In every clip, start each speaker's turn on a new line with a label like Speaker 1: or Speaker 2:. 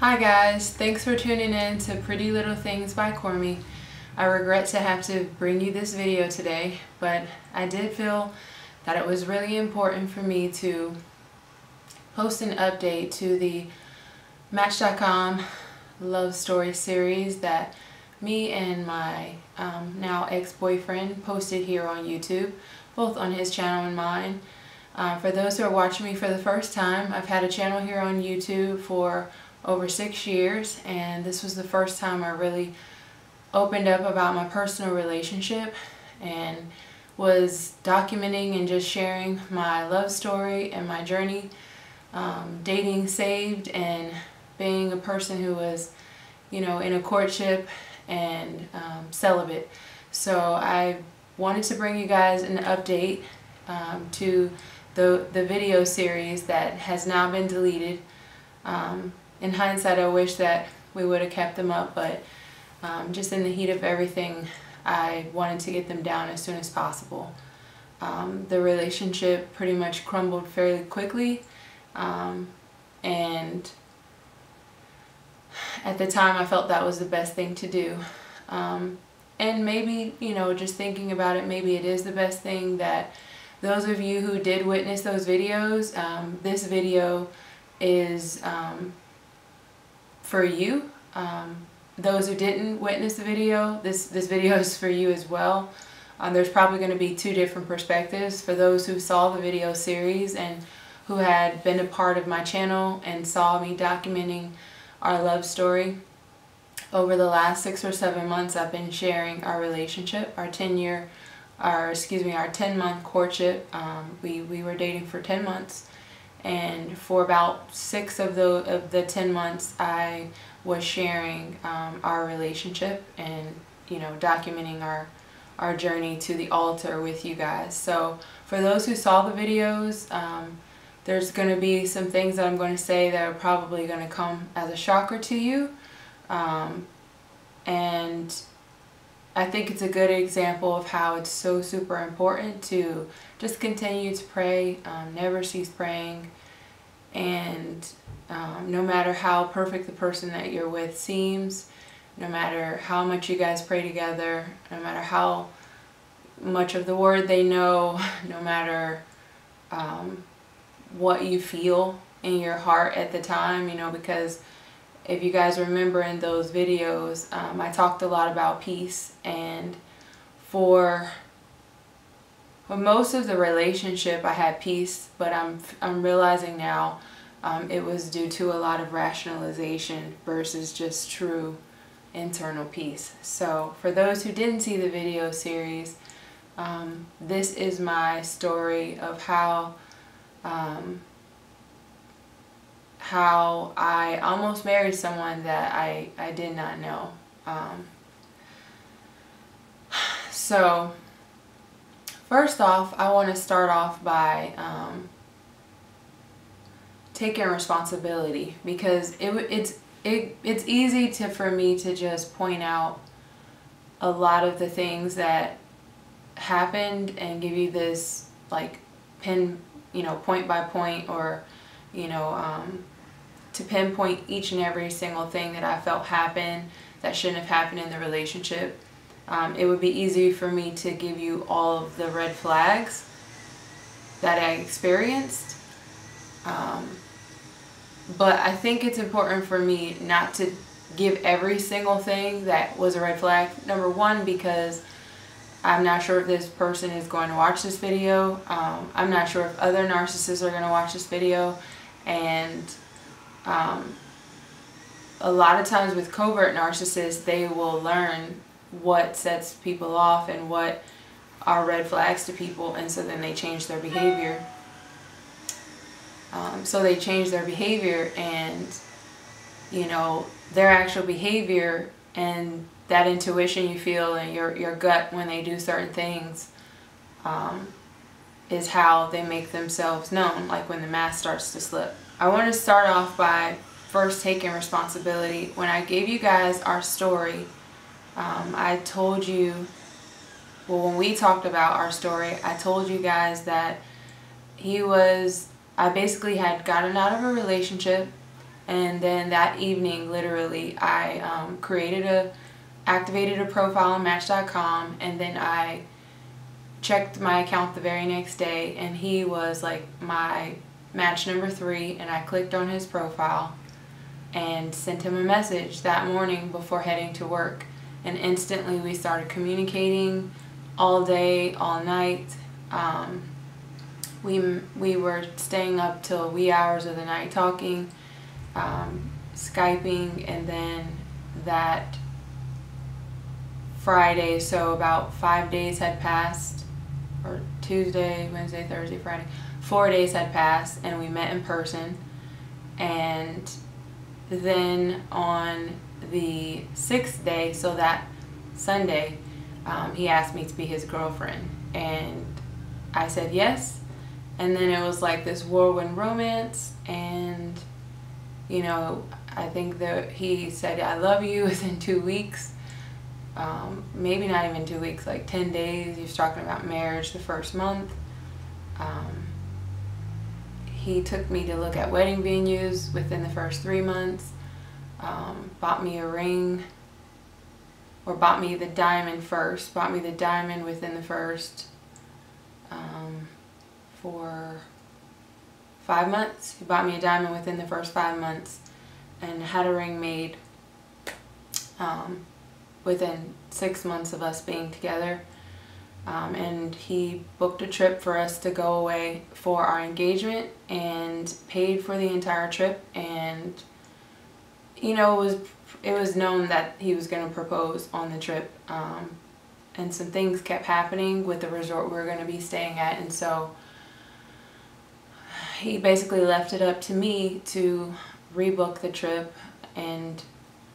Speaker 1: Hi guys, thanks for tuning in to Pretty Little Things by Cormy. I regret to have to bring you this video today, but I did feel that it was really important for me to post an update to the Match.com love story series that me and my now ex-boyfriend posted here on YouTube, both on his channel and mine. For those who are watching me for the first time, I've had a channel here on YouTube for over 6 years, and this was the first time I really opened up about my personal relationship and was documenting and just sharing my love story and my journey, dating saved and being a person who was, in a courtship and celibate. So I wanted to bring you guys an update to the video series that has now been deleted. In hindsight, I wish that we would have kept them up, but just in the heat of everything, I wanted to get them down as soon as possible. The relationship pretty much crumbled fairly quickly, and at the time I felt that was the best thing to do. And maybe, just thinking about it, maybe it is the best thing that those of you who did witness those videos, this video is for you. Those who didn't witness the video, this video is for you as well. There's probably going to be two different perspectives. For those who saw the video series and who had been a part of my channel and saw me documenting our love story, over the last 6 or 7 months I've been sharing our relationship, our 10-month courtship. We were dating for 10 months. And for about 6 of the 10 months, I was sharing our relationship and, documenting our journey to the altar with you guys. So for those who saw the videos, there's going to be some things that I'm going to say that are probably going to come as a shocker to you. And I think it's a good example of how it's so super important to just continue to pray, never cease praying, and no matter how perfect the person that you're with seems, no matter how much you guys pray together, no matter how much of the word they know, no matter what you feel in your heart at the time, because if you guys remember in those videos, I talked a lot about peace, and for most of the relationship I had peace, but I'm realizing now it was due to a lot of rationalization versus just true internal peace. So for those who didn't see the video series, this is my story of how I almost married someone that I did not know. So first off, I want to start off by taking responsibility, because it's easy for me to just point out a lot of the things that happened and give you this like point by point, or to pinpoint each and every single thing that I felt happened that shouldn't have happened in the relationship. It would be easy for me to give you all of the red flags that I experienced. But I think it's important for me not to give every single thing that was a red flag. Number one, because I'm not sure if this person is going to watch this video. I'm not sure if other narcissists are going to watch this video. And a lot of times with covert narcissists, they will learn what sets people off and what are red flags to people, and so then they change their behavior. And their actual behavior and that intuition you feel in your gut when they do certain things is how they make themselves known, like when the mask starts to slip. I want to start off by first taking responsibility. When I gave you guys our story, I told you, when we talked about our story, I told you guys that I basically had gotten out of a relationship And then that evening, literally, I activated a profile on Match.com, and then I checked my account the very next day, and he was like my match number 3, and I clicked on his profile and sent him a message that morning before heading to work, and instantly we started communicating all day, all night. We were staying up till wee hours of the night talking, Skyping, and then that Friday, so about 5 days had passed, or Tuesday, Wednesday, Thursday, Friday, 4 days had passed, and we met in person. And then on the 6th day, so that Sunday, he asked me to be his girlfriend, and I said yes. And then it was like this whirlwind romance, and you know, I think that he said I love you within 2 weeks, maybe not even 2 weeks, like 10 days. He was talking about marriage the first month. He took me to look at wedding venues within the first 3 months, bought me a ring, or bought me the diamond first, bought me the diamond within the first, for 5 months. He bought me a diamond within the first 5 months, and had a ring made within 6 months of us being together. And he booked a trip for us to go away for our engagement and paid for the entire trip. And you know, it was known that he was going to propose on the trip, and some things kept happening with the resort we were going to be staying at, and so he basically left it up to me to rebook the trip. And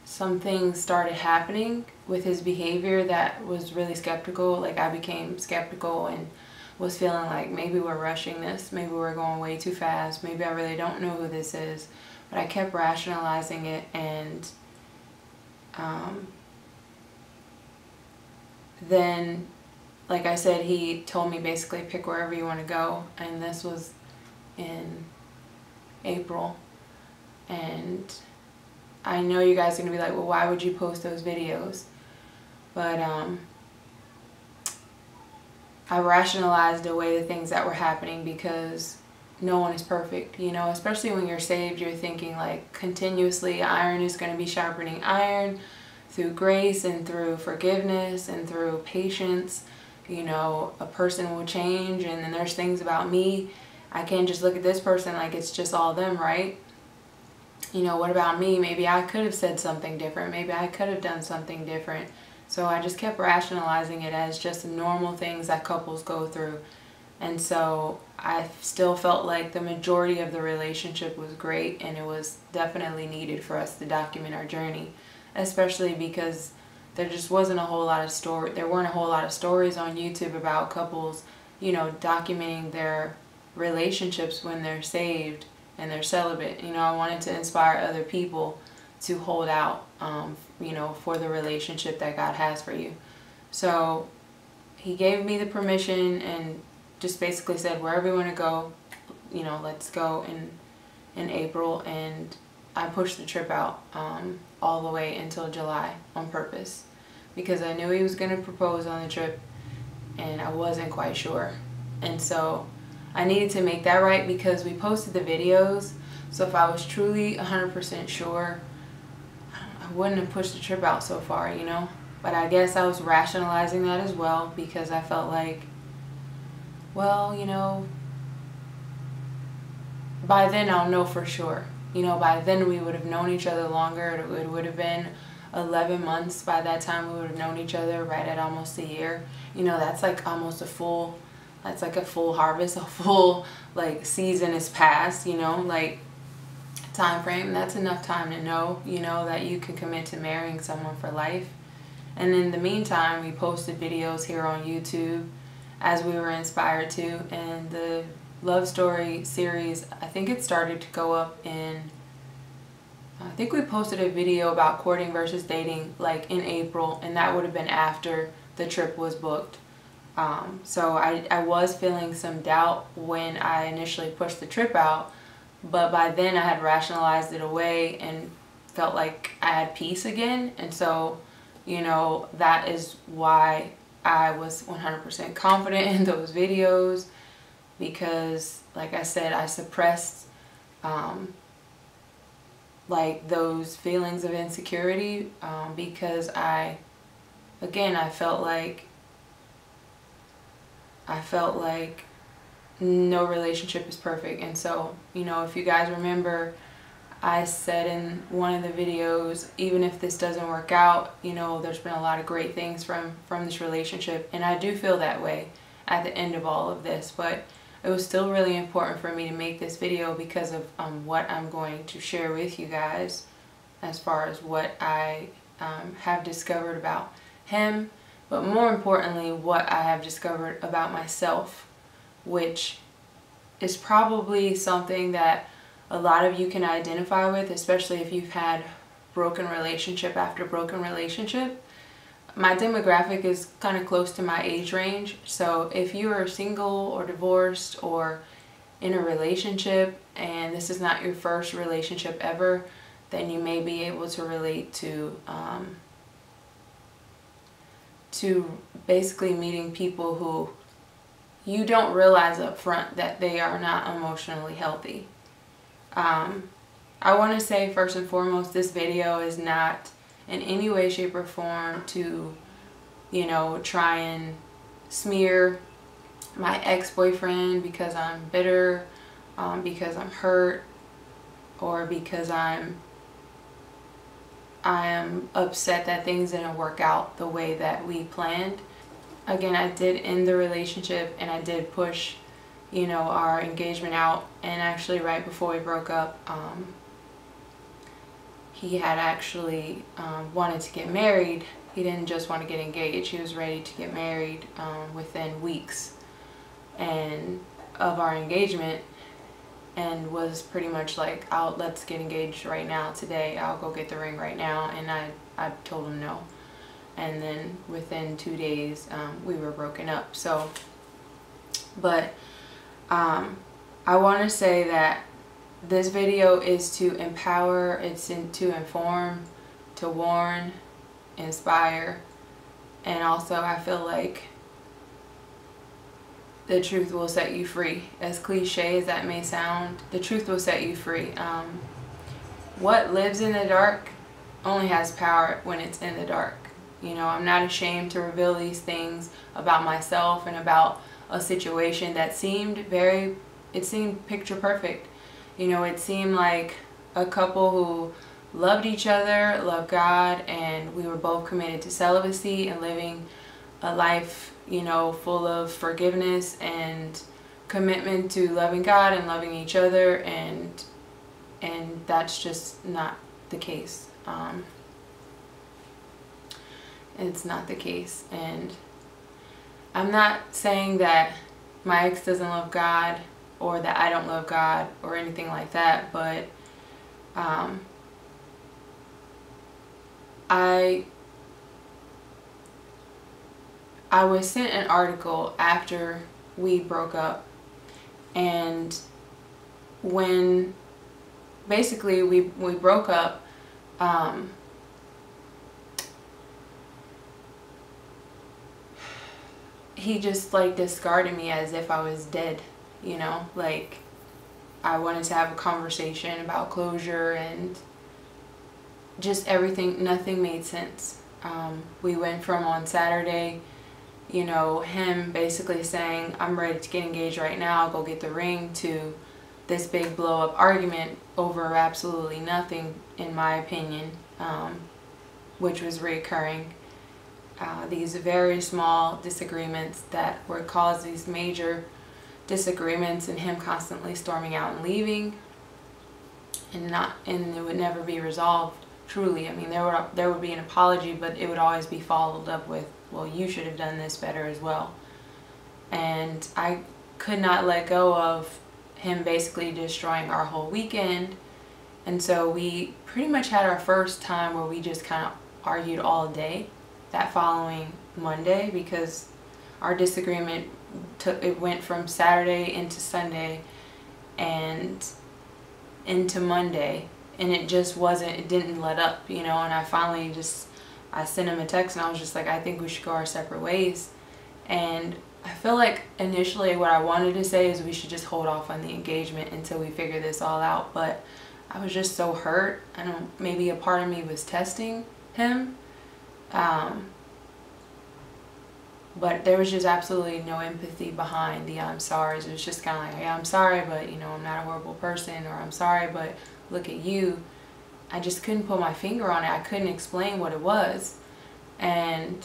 Speaker 1: some things started happening with his behavior that was really skeptical. Like, I became skeptical and was feeling like maybe we're rushing this, maybe we're going way too fast, maybe I really don't know who this is. But I kept rationalizing it, and then, like I said, he told me basically pick wherever you want to go, and this was in April. And I know you guys are going to be like, well, why would you post those videos? But I rationalized away the things that were happening because no one is perfect, you know, especially when you're saved. You're thinking like continuously iron is going to be sharpening iron through grace and through forgiveness and through patience. You know, a person will change, and then there's things about me. I can't just look at this person like it's just all them, right? You know, what about me? Maybe I could have said something different. Maybe I could have done something different. So I just kept rationalizing it as just normal things that couples go through. And so I still felt like the majority of the relationship was great, and it was definitely needed for us to document our journey, especially because there just wasn't a whole lot of there weren't a whole lot of stories on YouTube about couples, you know, documenting their relationships when they're saved and they're celibate. You know, I wanted to inspire other people to hold out, you know, for the relationship that God has for you. So he gave me the permission and just basically said, wherever you want to go, you know, let's go in April. And I pushed the trip out all the way until July on purpose, because I knew he was going to propose on the trip and I wasn't quite sure. And so I needed to make that right, because we posted the videos. So if I was truly 100% sure, I wouldn't have pushed the trip out so far, you know. But I guess I was rationalizing that as well, because I felt like, well, you know, by then I'll know for sure. You know, by then we would have known each other longer. It would have been 11 months by that time. We would have known each other right at almost a year. You know, that's like almost a full, that's like a full harvest, a full like season is past, you know, like time frame. That's enough time to know, you know, that you can commit to marrying someone for life. And in the meantime, we posted videos here on YouTube as we were inspired to, and the love story series, I think it started to go up in, I think we posted a video about courting versus dating like in April, and that would have been after the trip was booked. So I was feeling some doubt when I initially pushed the trip out, but by then I had rationalized it away and felt like I had peace again. And so, you know, that is why I was 100% confident in those videos, because like I said, I suppressed like those feelings of insecurity because I felt like no relationship is perfect. And so, you know, if you guys remember, I said in one of the videos, even if this doesn't work out, you know, there's been a lot of great things from this relationship, and I do feel that way at the end of all of this. But it was still really important for me to make this video because of what I'm going to share with you guys as far as what I have discovered about him, but more importantly, what I have discovered about myself, which is probably something that a lot of you can identify with, especially if you've had broken relationship after broken relationship. My demographic is kind of close to my age range, so if you are single or divorced or in a relationship and this is not your first relationship ever, then you may be able to relate to basically meeting people who you don't realize up front that they are not emotionally healthy. I want to say first and foremost, this video is not in any way, shape, or form to, you know, try and smear my ex-boyfriend because I'm bitter, because I'm hurt, or because I am upset that things didn't work out the way that we planned. Again, I did end the relationship and I did push, you know, our engagement out, and actually right before we broke up, he had actually wanted to get married. He didn't just want to get engaged, he was ready to get married within weeks and of our engagement, and was pretty much like, let's get engaged right now, today, I'll go get the ring right now. And I told him no, and then within 2 days we were broken up. So, but I want to say that this video is to empower, it's to inform, to warn, inspire, and also I feel like the truth will set you free. As cliche as that may sound, the truth will set you free. What lives in the dark only has power when it's in the dark. You know, I'm not ashamed to reveal these things about myself and about a situation that seemed picture perfect. You know, it seemed like a couple who loved each other, loved God, and we were both committed to celibacy and living a life, you know, full of forgiveness and commitment to loving God and loving each other, and that's just not the case. It's not the case. And I'm not saying that my ex doesn't love God or that I don't love God or anything like that, but I was sent an article after we broke up, and when basically we broke up, he just like discarded me as if I was dead, you know, like I wanted to have a conversation about closure and just everything. Nothing made sense. We went from on Saturday, you know, him basically saying, I'm ready to get engaged right now, I'll go get the ring, to this big blow up argument over absolutely nothing, in my opinion, which was reoccurring. These very small disagreements that would cause these major disagreements, and him constantly storming out and leaving, and it would never be resolved truly. I mean, there would be an apology, but it would always be followed up with, well, you should have done this better as well. And I could not let go of him basically destroying our whole weekend. And so we pretty much had our first time where we just kind of argued all day that following Monday, because our disagreement it went from Saturday into Sunday, and into Monday, and it just wasn't, it didn't let up, you know. And I finally just, I sent him a text and I was just like, I think we should go our separate ways. And I feel like initially what I wanted to say is we should just hold off on the engagement until we figure this all out, but I was just so hurt. I don't, maybe a part of me was testing him, but there was just absolutely no empathy behind the I'm sorry's. It was just kind of like, hey, I'm sorry, but you know, I'm not a horrible person, or I'm sorry, but look at you. I just couldn't put my finger on it. I couldn't explain what it was. And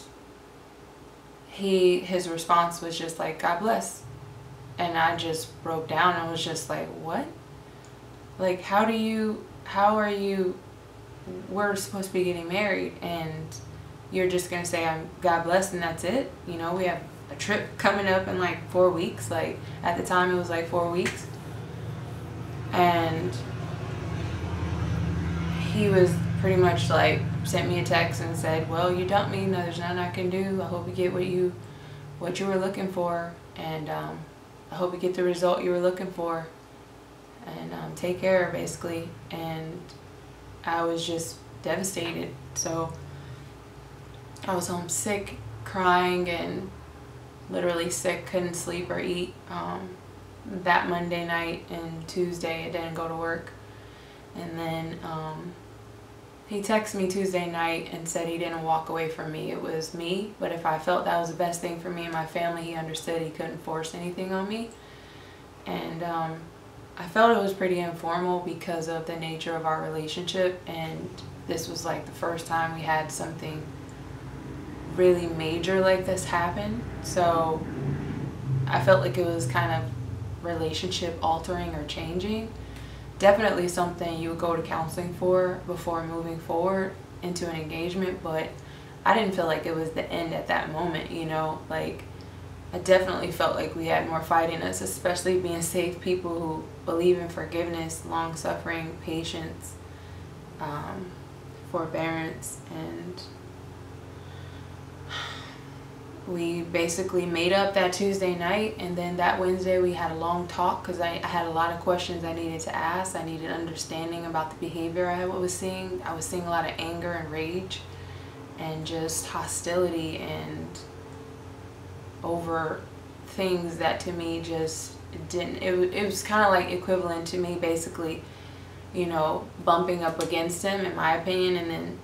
Speaker 1: his response was just like, God bless. And I just broke down and was just like, what? Like, how are you, we're supposed to be getting married and you're just gonna say I'm God bless and that's it? You know, we have a trip coming up in like 4 weeks. Like, at the time it was like 4 weeks. And he was pretty much like, sent me a text and said, well, you dumped me, no, there's nothing I can do. I hope you get what you were looking for, and I hope you get the result you were looking for, and take care, basically. And I was just devastated. So I was home sick, crying, and literally sick, couldn't sleep or eat. That Monday night and Tuesday I didn't go to work. And then he texted me Tuesday night and said he didn't walk away from me. It was me, but if I felt that was the best thing for me and my family, he understood he couldn't force anything on me. And I felt it was pretty informal because of the nature of our relationship, and this was like the first time we had something really major like this happen. So I felt like it was kind of relationship altering or changing. Definitely something you would go to counseling for before moving forward into an engagement, but I didn't feel like it was the end at that moment, you know. Like, I definitely felt like we had more fight in us, especially being safe people who believe in forgiveness, long-suffering, patience, forbearance. And we basically made up that Tuesday night, and then that Wednesday we had a long talk because I had a lot of questions I needed to ask. I needed understanding about the behavior I was seeing. I was seeing a lot of anger and rage and just hostility and over things that to me just didn't, it was kind of like equivalent to me basically, you know, bumping up against him, in my opinion, and then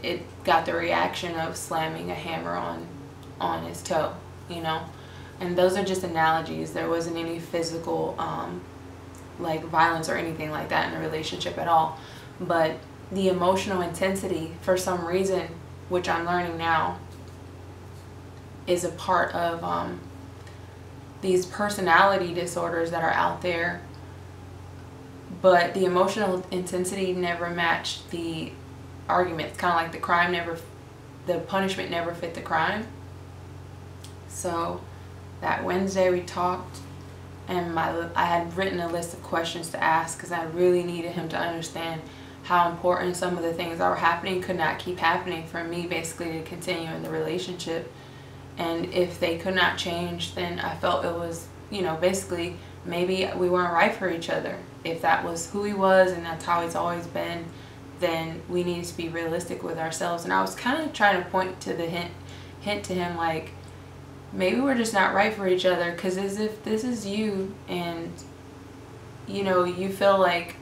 Speaker 1: it got the reaction of slamming a hammer on his toe, you know. And those are just analogies. There wasn't any physical like violence or anything like that in the relationship at all, but the emotional intensity, for some reason, which I'm learning now, is a part of these personality disorders that are out there. But the emotional intensity never matched the argument. It's kind of like the punishment never fit the crime. So that Wednesday we talked, and I had written a list of questions to ask because I really needed him to understand how important some of the things that were happening could not keep happening for me basically to continue in the relationship. And if they could not change, then I felt it was, you know, basically maybe we weren't right for each other. If that was who he was and that's how he's always been, then we needed to be realistic with ourselves. And I was kind of trying to point to the hint to him, like, maybe we're just not right for each other, because as if this is you and, you know, you feel like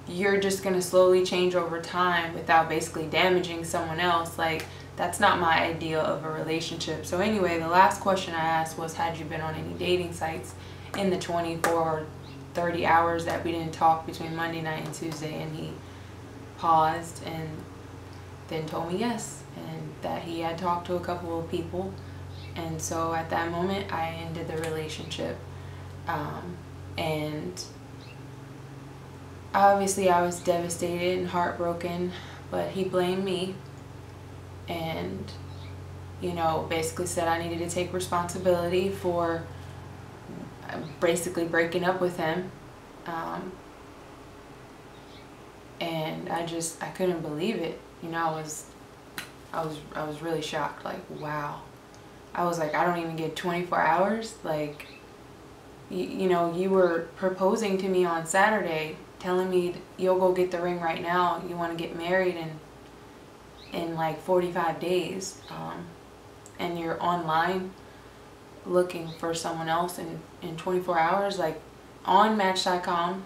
Speaker 1: you're just going to slowly change over time without basically damaging someone else. Like, that's not my idea of a relationship. So anyway, the last question I asked was, had you been on any dating sites in the 24 or 30 hours that we didn't talk between Monday night and Tuesday? And he paused and then told me yes, and that he had talked to a couple of people. And so at that moment I ended the relationship, and obviously I was devastated and heartbroken, but he blamed me and, you know, basically said I needed to take responsibility for basically breaking up with him. And I couldn't believe it. You know, I was really shocked, like, wow. I was like, I don't even get 24 hours? Like, you know, you were proposing to me on Saturday, telling me you'll go get the ring right now. You want to get married in like 45 days. And you're online looking for someone else in 24 hours, like on Match.com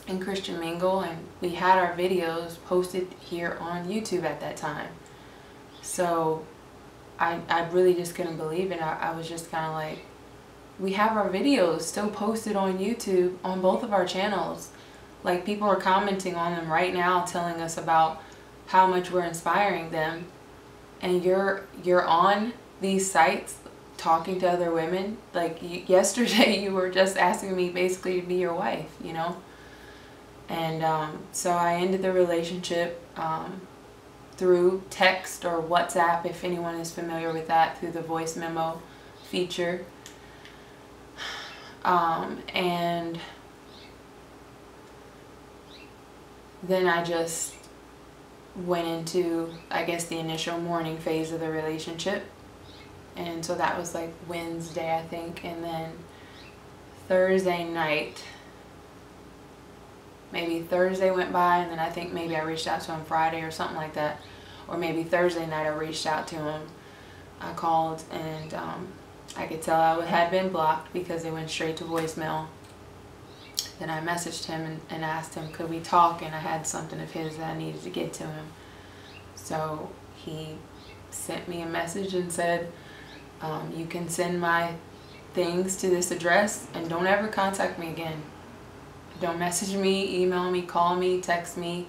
Speaker 1: and Christian Mingle, and we had our videos posted here on YouTube at that time. So I really just couldn't believe it. I was just kind of like, we have our videos still posted on YouTube on both of our channels. Like, people are commenting on them right now, telling us about how much we're inspiring them, and you're on these sites talking to other women. Like, yesterday you were just asking me basically to be your wife, you know. And so I ended the relationship through text or WhatsApp, if anyone is familiar with that, through the voice memo feature. And then I just went into, I guess, the initial mourning phase of the relationship. And so that was like Wednesday, I think. And then Thursday night, maybe Thursday went by, and then I think maybe I reached out to him Friday or something like that. Or maybe Thursday night I reached out to him. I called, and I could tell I had been blocked because it went straight to voicemail. Then I messaged him and asked him, could we talk? And I had something of his that I needed to get to him. So he sent me a message and said, you can send my things to this address and don't ever contact me again. Don't message me, email me, call me, text me.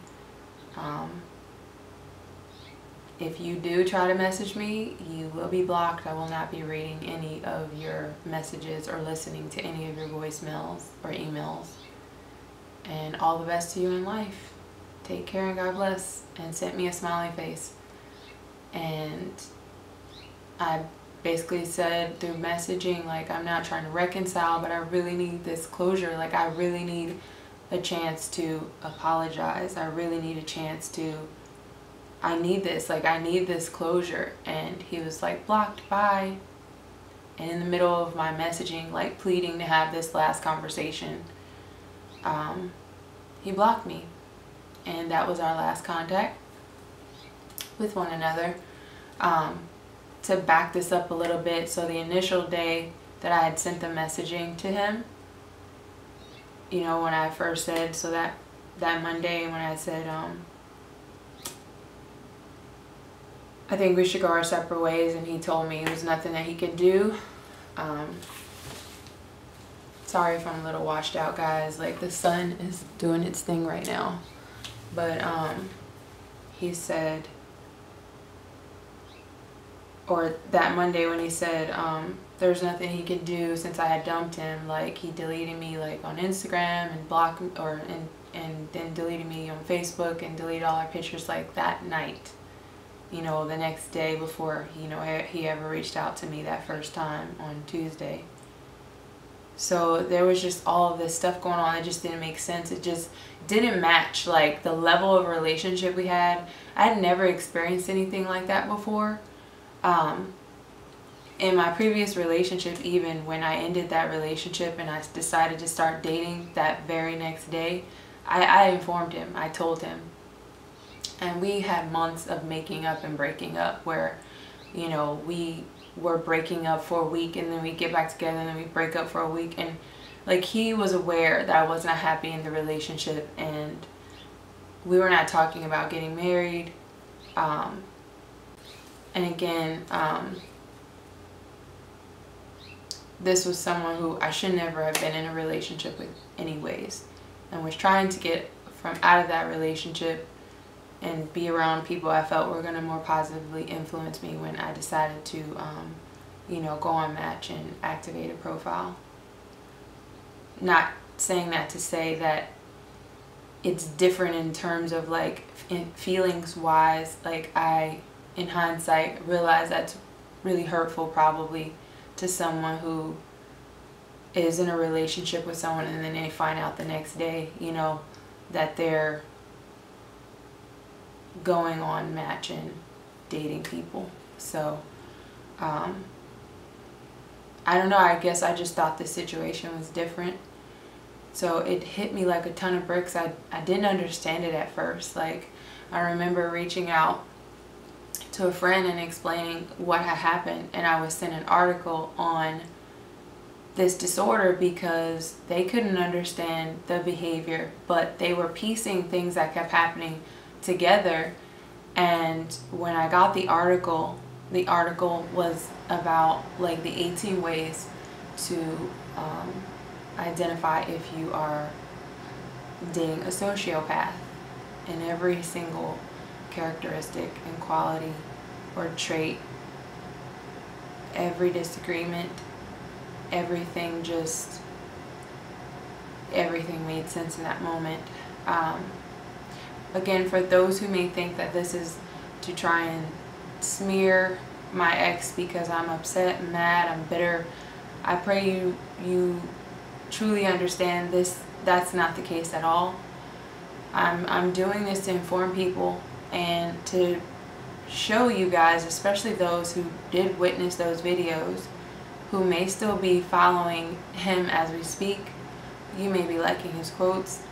Speaker 1: If you do try to message me, you will be blocked. I will not be reading any of your messages or listening to any of your voicemails or emails. And all the best to you in life. Take care and God bless. And sent me a smiley face. And I basically said through messaging, like, I'm not trying to reconcile, but I really need this closure. Like, I really need a chance to apologize. I really need a chance to, I need this, like, I need this closure. And he was like, blocked, bye. And in the middle of my messaging, like pleading to have this last conversation, he blocked me. And that was our last contact with one another. To back this up a little bit, so the initial day that I had sent the messaging to him, you know, when I first said, so that Monday when I said, I think we should go our separate ways, and he told me it was nothing that he could do. Sorry if I'm a little washed out, guys. Like, the sun is doing its thing right now. But he said, or that Monday when he said there's nothing he could do since I had dumped him, like he deleted me like on Instagram and blocked, or and then deleted me on Facebook and deleted all our pictures like that night, you know, the next day before, you know, he ever reached out to me that first time on Tuesday. So there was just all of this stuff going on. It just didn't make sense. It just didn't match like the level of relationship we had. I had never experienced anything like that before. In my previous relationship, even when I ended that relationship and I decided to start dating that very next day, I informed him, I told him. And we had months of making up and breaking up where, you know, we were breaking up for a week and then we get back together and then we break up for a week. And like, he was aware that I was not happy in the relationship, and we were not talking about getting married. And again, this was someone who I should never have been in a relationship with anyways, and was trying to get out of that relationship and be around people I felt were going to more positively influence me when I decided to, you know, go on Match and activate a profile. Not saying that to say that it's different in terms of like feelings wise. Like, I, in hindsight, realize that's really hurtful probably to someone who is in a relationship with someone and then they find out the next day, you know, that they're going on Match and dating people. So I don't know, I guess I just thought the situation was different. So it hit me like a ton of bricks. I didn't understand it at first. Like, I remember reaching out to a friend and explaining what had happened, and I was sent an article on this disorder because they couldn't understand the behavior, but they were piecing things that kept happening together. And when I got the article was about like the 18 ways to identify if you are dating a sociopath, and every single characteristic and quality or trait, every disagreement, everything made sense in that moment. Again, for those who may think that this is to try and smear my ex because I'm upset, mad, I'm bitter, I pray you truly understand this. That's not the case at all. I'm doing this to inform people and to show you guys, especially those who did witness those videos, who may still be following him as we speak. You may be liking his quotes,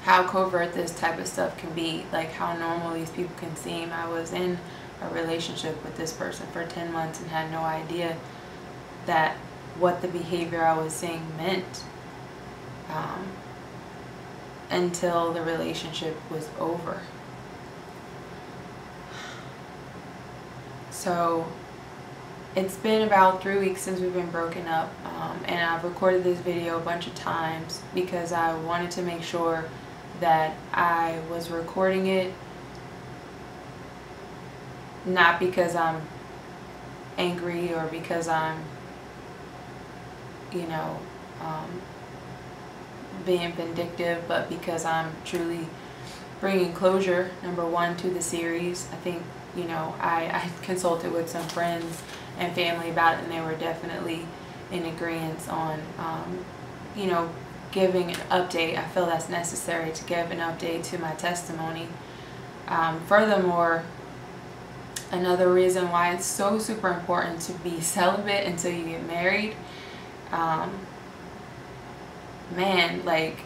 Speaker 1: how covert this type of stuff can be, like how normal these people can seem. I was in a relationship with this person for 10 months and had no idea that what the behavior I was seeing meant until the relationship was over. So it's been about 3 weeks since we've been broken up, and I've recorded this video a bunch of times because I wanted to make sure that I was recording it not because I'm angry or because I'm, you know, being vindictive, but because I'm truly bringing closure, number one, to the series. I think, you know, I consulted with some friends and family about it, and they were definitely in agreement on, you know, giving an update. I feel that's necessary to give an update to my testimony. Furthermore, another reason why it's so super important to be celibate until you get married, man, like,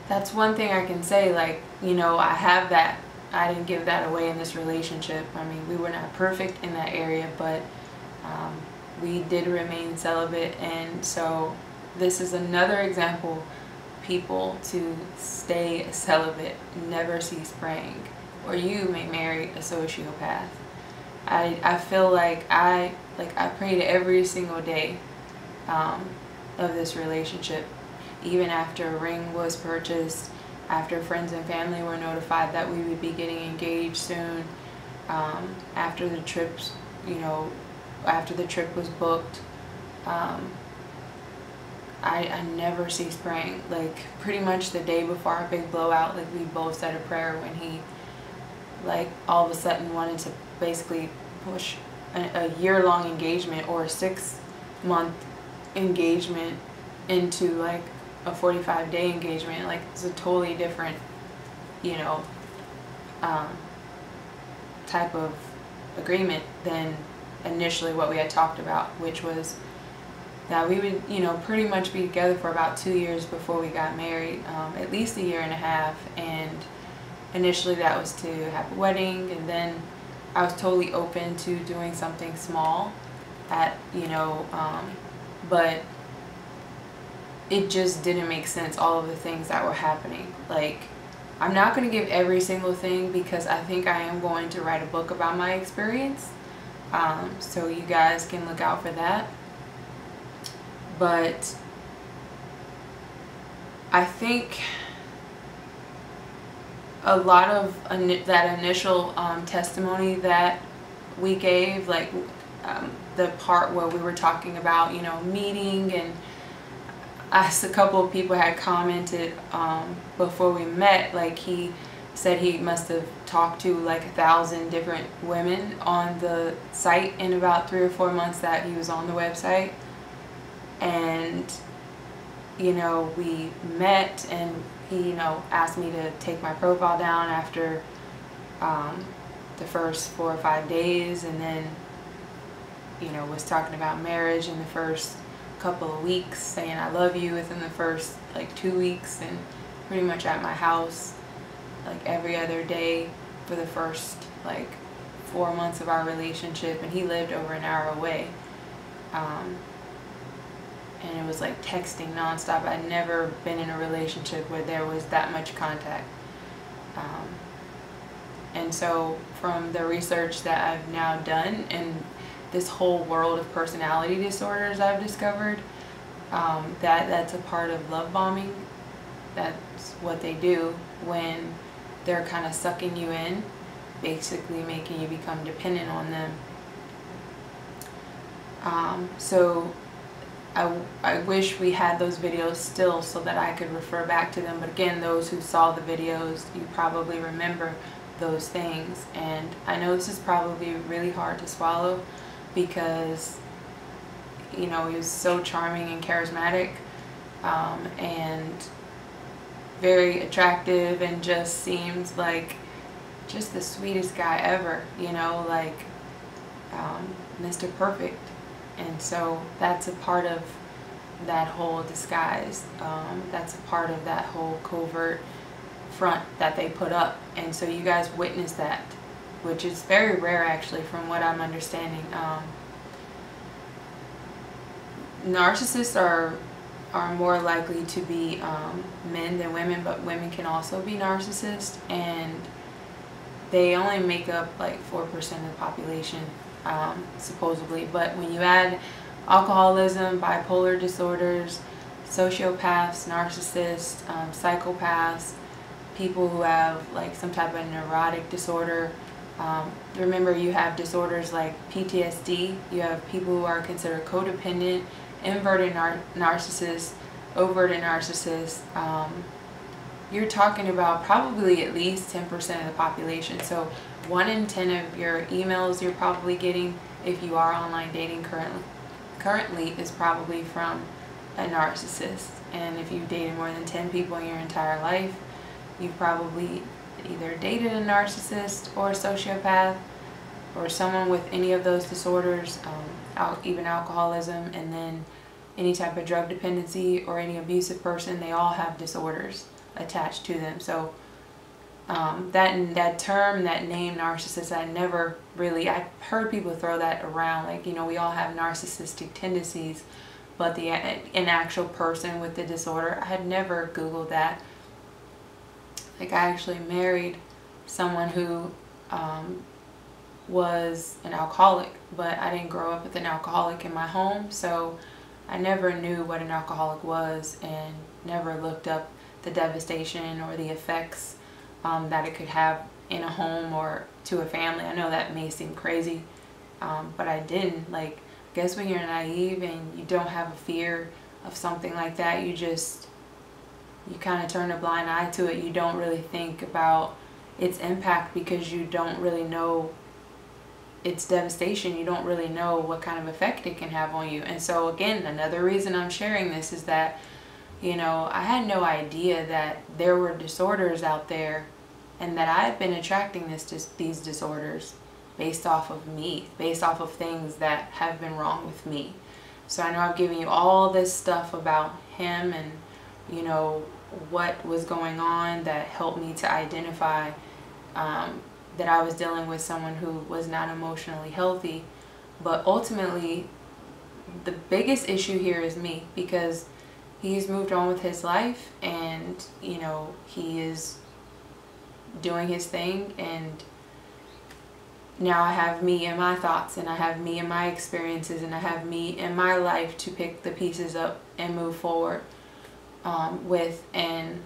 Speaker 1: that's one thing I can say, like, you know, I have that. I didn't give that away in this relationship. I mean, we were not perfect in that area, but we did remain celibate. And so this is another example, people, to stay celibate, never cease praying, or you may marry a sociopath. I feel like I prayed every single day of this relationship, even after a ring was purchased, after friends and family were notified that we would be getting engaged soon, after the trips, you know, after the trip was booked. I never ceased praying. Like, pretty much the day before our big blowout, like, we both said a prayer when he, like, all of a sudden wanted to basically push a year-long engagement or a 6-month engagement into, like, a 45-day engagement. Like, it's a totally different, you know, type of agreement than initially what we had talked about, which was that we would, you know, pretty much be together for about 2 years before we got married, at least 1.5 years. And initially that was to have a wedding, and then I was totally open to doing something small at, you know, but it just didn't make sense, all of the things that were happening. Like, I'm not going to give every single thing because I think I am going to write a book about my experience, so you guys can look out for that. But I think a lot of that initial testimony that we gave, like the part where we were talking about, you know, meeting, and as a couple of people had commented before we met, like, he said he must have talked to like 1,000 different women on the site in about 3 or 4 months that he was on the website. And, you know, we met, and he, you know, asked me to take my profile down after the first 4 or 5 days, and then you know, was talking about marriage in the first couple of weeks, saying I love you within the first like 2 weeks, and pretty much at my house like every other day for the first like 4 months of our relationship, and he lived over an hour away. And it was like texting nonstop. I'd never been in a relationship where there was that much contact. And so from the research that I've now done and this whole world of personality disorders I've discovered, that's a part of love bombing. That's what they do when they're kind of sucking you in, basically making you become dependent on them. So I wish we had those videos still so that I could refer back to them. But again, those who saw the videos, you probably remember those things. And I know this is probably really hard to swallow because, you know, he was so charming and charismatic, and very attractive, and just seems like just the sweetest guy ever, you know, like Mr. Perfect. And so that's a part of that whole disguise. That's a part of that whole covert front that they put up. And so you guys witness that, which is very rare actually from what I'm understanding. Narcissists are more likely to be men than women, but women can also be narcissists, and they only make up like 4% of the population, supposedly. But when you add alcoholism, bipolar disorders, sociopaths, narcissists, psychopaths, people who have like some type of neurotic disorder, remember you have disorders like PTSD, you have people who are considered codependent, inverted narcissists, overt narcissists. You're talking about probably at least 10% of the population. So 1 in 10 of your emails you're probably getting, if you are online dating currently, is probably from a narcissist. And if you've dated more than 10 people in your entire life, you've probably either dated a narcissist or a sociopath or someone with any of those disorders, even alcoholism, and then any type of drug dependency or any abusive person. They all have disorders attached to them. So that term, that name narcissist, I've heard people throw that around, like, you know, we all have narcissistic tendencies, but an actual person with the disorder, I had never Googled that. Like, I actually married someone who was an alcoholic, but I didn't grow up with an alcoholic in my home, so I never knew what an alcoholic was and never looked up the devastation or the effects that it could have in a home or to a family. I know that may seem crazy, but I didn't. Like, I guess when you're naive and you don't have a fear of something like that, you kind of turn a blind eye to it. You don't really think about its impact because you don't really know its devastation. You don't really know what kind of effect it can have on you. And so again, another reason I'm sharing this is that, you know, I had no idea that there were disorders out there and that I've been attracting these disorders based off of me, based off of things that have been wrong with me. So I know I've given you all this stuff about him and, you know, what was going on that helped me to identify that I was dealing with someone who was not emotionally healthy. But ultimately, the biggest issue here is me, because he's moved on with his life, and, you know, he is doing his thing, and now I have me and my thoughts, and I have me and my experiences, and I have me and my life to pick the pieces up and move forward with. And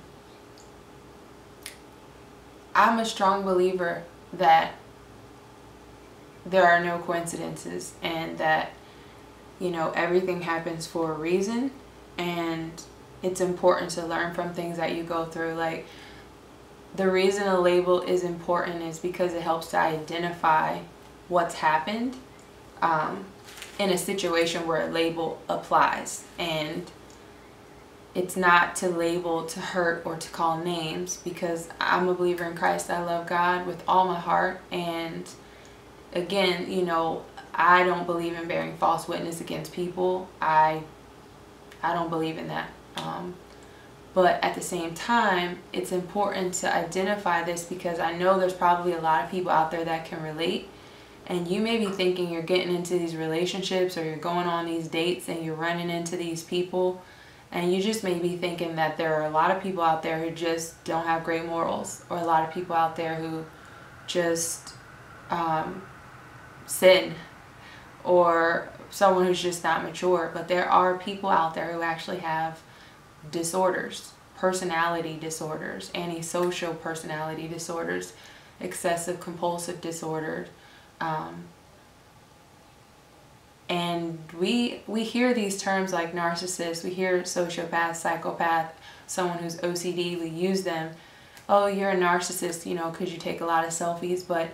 Speaker 1: I'm a strong believer that there are no coincidences, and that, you know, everything happens for a reason, and it's important to learn from things that you go through. Like, the reason a label is important is because it helps to identify what's happened in a situation where a label applies. And it's not to label to hurt or to call names, because I'm a believer in Christ. I love God with all my heart, and again, you know, I don't believe in bearing false witness against people. I don't believe in that. But at the same time, it's important to identify this, because I know there's probably a lot of people out there that can relate. And you may be thinking you're getting into these relationships, or you're going on these dates and you're running into these people, and you just may be thinking that there are a lot of people out there who just don't have great morals, or a lot of people out there who just sin, or someone who's just not mature. But there are people out there who actually have disorders, personality disorders, antisocial personality disorders, excessive compulsive disorders, and we hear these terms like narcissist, we hear sociopath, psychopath, someone who's OCD, we use them. Oh, you're a narcissist, you know, because you take a lot of selfies. But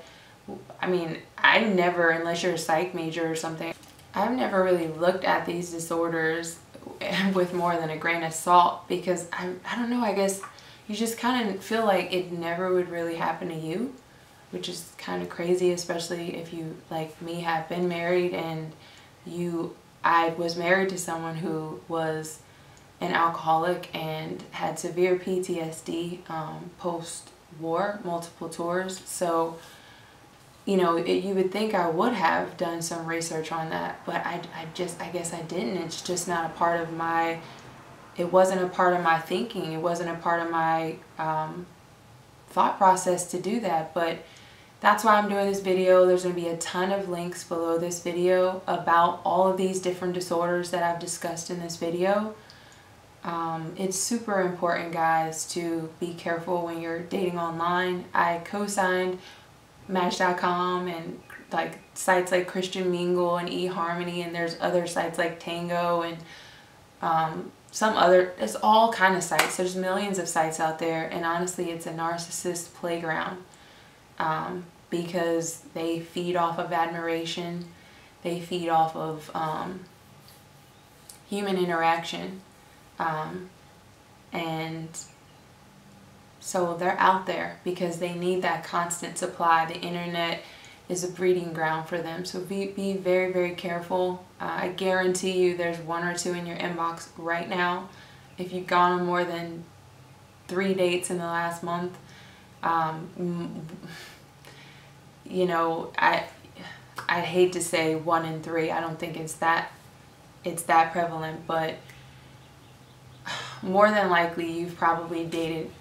Speaker 1: I mean, I've never, unless you're a psych major or something, I've never really looked at these disorders with more than a grain of salt, because I don't know, I guess you just kind of feel like it never would really happen to you, which is kind of crazy, especially if you, like me, have been married. And I was married to someone who was an alcoholic and had severe PTSD post-war, multiple tours. So, you know, you would think I would have done some research on that, but I guess I didn't. It's just not a part of my, it wasn't a part of my thinking. It wasn't a part of my thought process to do that. But that's why I'm doing this video. There's going to be a ton of links below this video about all of these different disorders that I've discussed in this video. It's super important, guys, to be careful when you're dating online. I co-signed Match.com and like sites like Christian Mingle and eHarmony, and there's other sites like Tango and some other, it's all kind of sites. There's millions of sites out there, and honestly it's a narcissist playground, because they feed off of admiration, they feed off of human interaction, and so they're out there because they need that constant supply. The internet is a breeding ground for them. So be very, very careful. I guarantee you there's one or two in your inbox right now. If you've gone on more than 3 dates in the last month, you know, I'd hate to say 1 in 3. I don't think it's that prevalent, but more than likely you've probably dated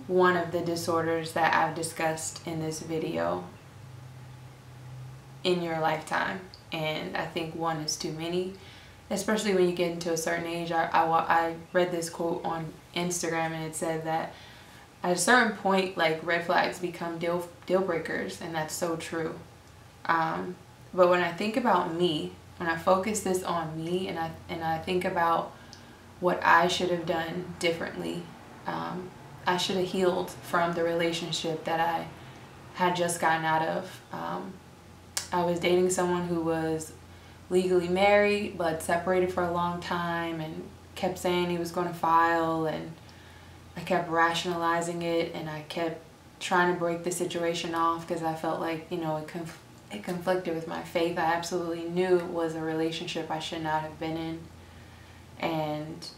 Speaker 1: one of the disorders that I've discussed in this video in your lifetime. And I think one is too many, especially when you get into a certain age. I read this quote on Instagram, and it said that at a certain point, like, red flags become deal breakers, and that's so true. But when I think about me, when I focus this on me, and I think about what I should have done differently, I should have healed from the relationship that I had just gotten out of. I was dating someone who was legally married but separated for a long time, and kept saying he was going to file, and I kept rationalizing it, and I kept trying to break the situation off because I felt like, you know, it conflicted with my faith. I absolutely knew it was a relationship I should not have been in, and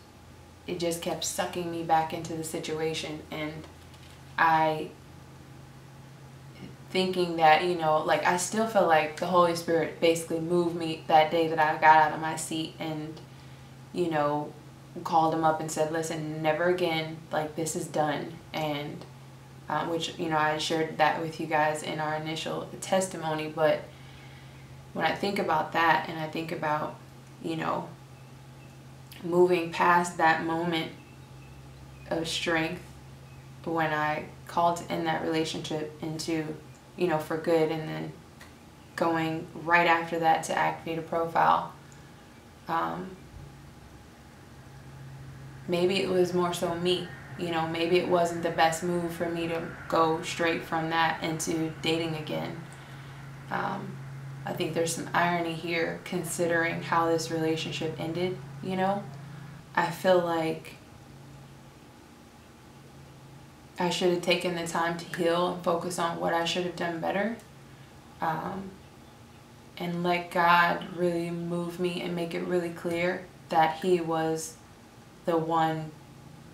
Speaker 1: it just kept sucking me back into the situation. And thinking that, you know, like, I still feel like the Holy Spirit basically moved me that day that I got out of my seat, and, you know, called him up and said, listen, never again, like, this is done. And which, you know, I shared that with you guys in our initial testimony. But when I think about that, and I think about, you know, moving past that moment of strength when I called to end that relationship into, you know, for good, and then going right after that to activate a profile, maybe it was more so me, you know, maybe it wasn't the best move for me to go straight from that into dating again. I think there's some irony here considering how this relationship ended, you know. I feel like I should have taken the time to heal and focus on what I should have done better. and let God really move me and make it really clear that He was the one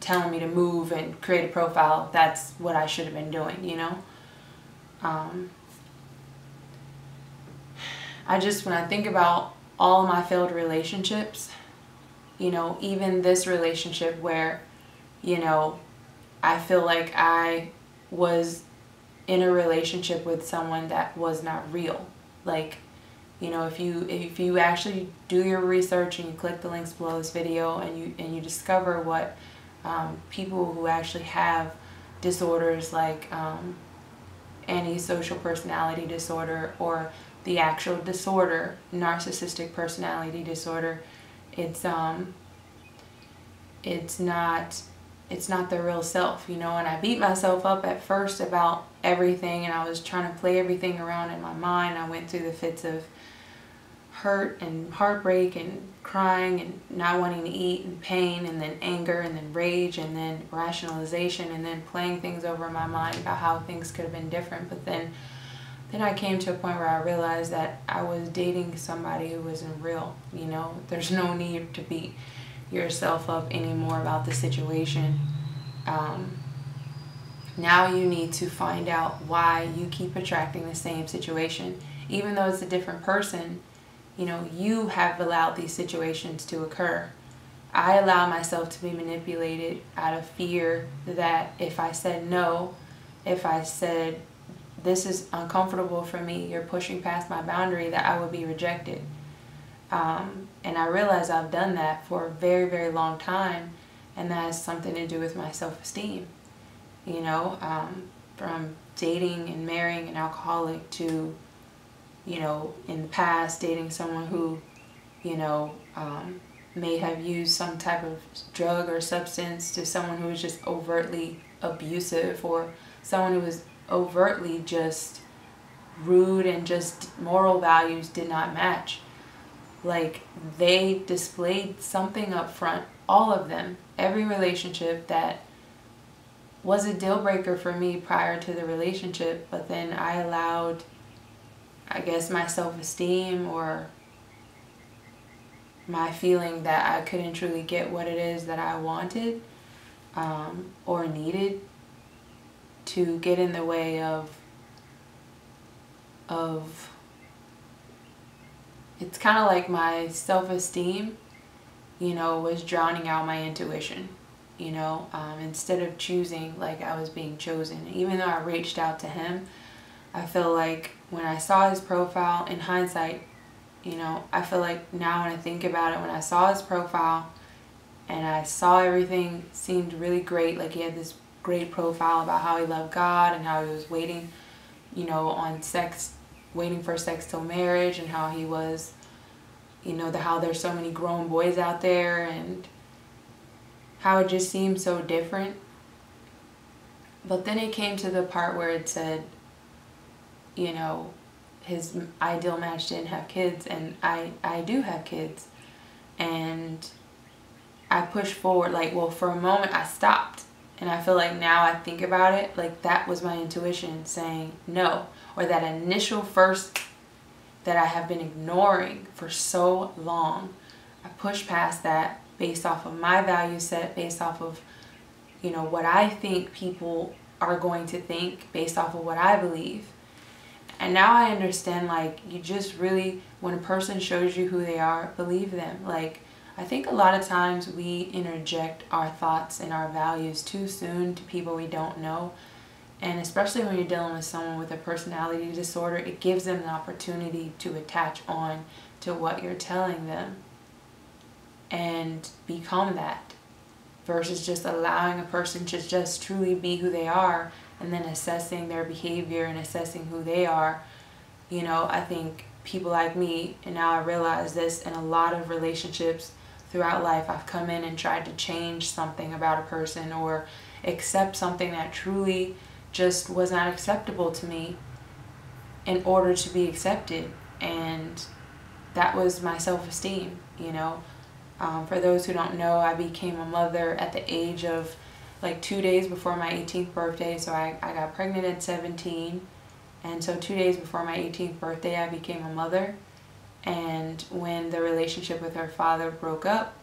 Speaker 1: telling me to move and create a profile. That's what I should have been doing, you know? When I think about all of my failed relationships, you know, even this relationship where, you know, I feel like I was in a relationship with someone that was not real. Like, you know, if you actually do your research and you click the links below this video and you discover what people who actually have disorders like antisocial personality disorder, or the actual disorder, narcissistic personality disorder, it's not the real self, you know. And I beat myself up at first about everything, and I was trying to play everything around in my mind. I went through the fits of hurt and heartbreak and crying and not wanting to eat and pain, and then anger, and then rage, and then rationalization, and then playing things over in my mind about how things could have been different. But then I came to a point where I realized that I was dating somebody who wasn't real, you know. There's no need to beat yourself up anymore about the situation. Now you need to find out why you keep attracting the same situation. Even though it's a different person, you know, you have allowed these situations to occur. I allow myself to be manipulated out of fear that if I said no, if I said this is uncomfortable for me, you're pushing past my boundary, that I would be rejected. And I realize I've done that for a very, very long time, and that has something to do with my self-esteem. You know, from dating and marrying an alcoholic to, you know, in the past dating someone who, you know, may have used some type of drug or substance, to someone who was just overtly abusive, or someone who was overtly just rude and just moral values did not match. Like, they displayed something up front, all of them, every relationship, that was a deal breaker for me prior to the relationship. But then I allowed, I guess, my self-esteem or my feeling that I couldn't truly get what it is that I wanted or needed to get in the way of it's kind of like my self-esteem, you know, was drowning out my intuition, you know, instead of choosing like I was being chosen. Even though I reached out to him, I feel like when I saw his profile, in hindsight, you know, I feel like now when I think about it, when I saw his profile and I saw everything seemed really great, like he had this great profile about how he loved God and how he was waiting, you know, on sex, waiting for sex till marriage, and how he was, you know, how there's so many grown boys out there, and how it just seemed so different. But then it came to the part where it said, you know, his ideal match didn't have kids, and I do have kids. And I pushed forward, like, well, for a moment I stopped. And I feel like now I think about it, like that was my intuition saying no. Or that initial first that I have been ignoring for so long. I pushed past that based off of my value set, based off of, you know, what I think people are going to think, based off of what I believe. And now I understand, like, you just really, when a person shows you who they are, believe them. Like, I think a lot of times we interject our thoughts and our values too soon to people we don't know. And especially when you're dealing with someone with a personality disorder, it gives them an opportunity to attach on to what you're telling them and become that, versus just allowing a person to just truly be who they are and then assessing their behavior and assessing who they are. You know, I think people like me, and now I realize this in a lot of relationships throughout life, I've come in and tried to change something about a person or accept something that truly just was not acceptable to me in order to be accepted. And that was my self-esteem, you know. For those who don't know, I became a mother at the age of like 2 days before my 18th birthday. So I got pregnant at 17, And so 2 days before my 18th birthday, I became a mother. And when the relationship with her father broke up,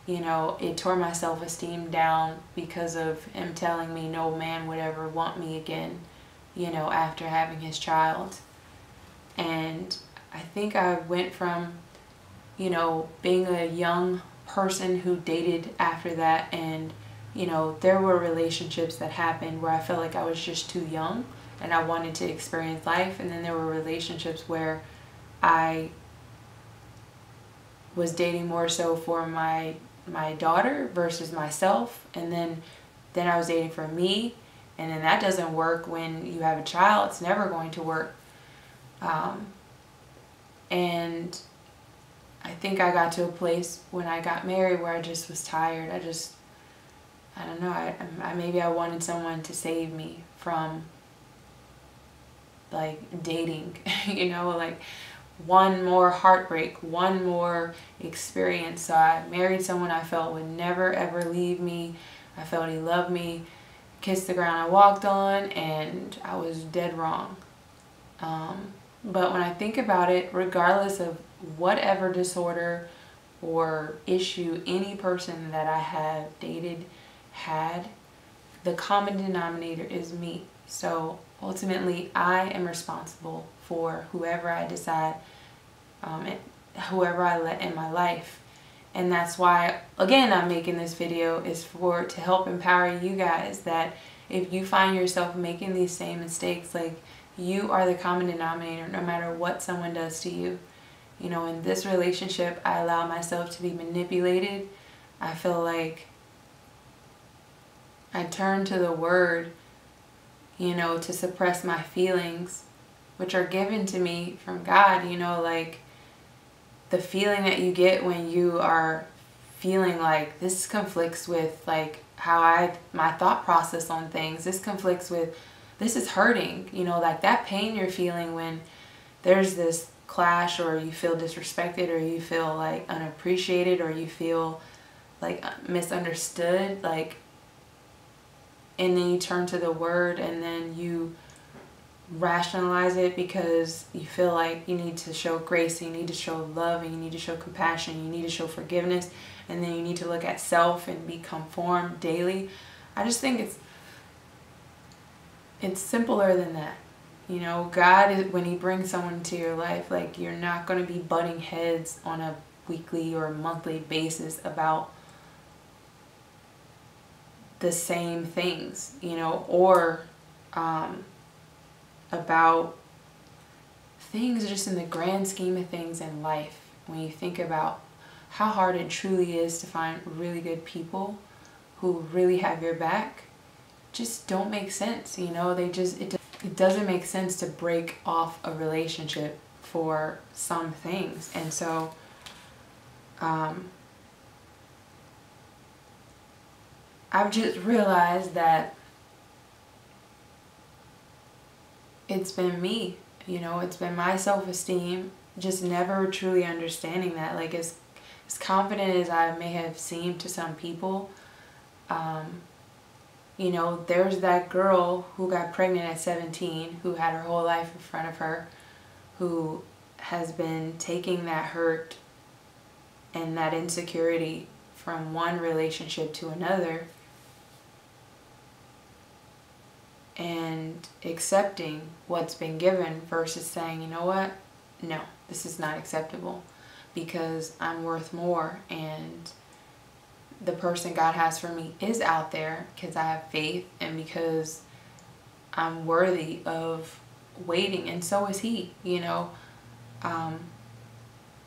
Speaker 1: you know, it tore my self-esteem down because of him telling me no man would ever want me again, you know, after having his child. And I think I went from, you know, being a young person who dated after that, and, you know, there were relationships that happened where I felt like I was just too young and I wanted to experience life. And then there were relationships where I was dating more so for my daughter versus myself, and then I was dating for me, and then that doesn't work when you have a child. It's never going to work. And I think I got to a place when I got married where I just was tired. I don't know, maybe I wanted someone to save me from like dating, you know, like one more heartbreak, one more experience. So I married someone I felt would never ever leave me. I felt he loved me, kissed the ground I walked on, and I was dead wrong. But when I think about it, regardless of whatever disorder or issue any person that I have dated had, the common denominator is me. So ultimately, I am responsible for whoever I decide, whoever I let in my life. And that's why, again, I'm making this video, is to help empower you guys that if you find yourself making these same mistakes, like, you are the common denominator no matter what someone does to you. You know, in this relationship, I allow myself to be manipulated. I feel like I turn to the word, you know, to suppress my feelings, which are given to me from God. You know, like the feeling that you get when you are feeling like this conflicts with like how my thought process on things. This conflicts with, this is hurting, you know, like that pain you're feeling when there's this clash, or you feel disrespected, or you feel like unappreciated, or you feel like misunderstood, like, and then you turn to the word and then you rationalize it because you feel like you need to show grace, you need to show love, and you need to show compassion, you need to show forgiveness, and then you need to look at self and be conformed daily. I just think it's simpler than that. You know, God, when he brings someone to your life, like, you're not going to be butting heads on a weekly or monthly basis about the same things, you know, or about things just in the grand scheme of things in life. When you think about how hard it truly is to find really good people who really have your back, just don't make sense, you know. It doesn't make sense to break off a relationship for some things. And so I've just realized that it's been me, you know, it's been my self-esteem, just never truly understanding that. Like, as confident as I may have seemed to some people, you know, there's that girl who got pregnant at 17, who had her whole life in front of her, who has been taking that hurt and that insecurity from one relationship to another and accepting what's been given versus saying, you know what, no, this is not acceptable because I'm worth more, and the person God has for me is out there because I have faith and because I'm worthy of waiting, and so is he, you know.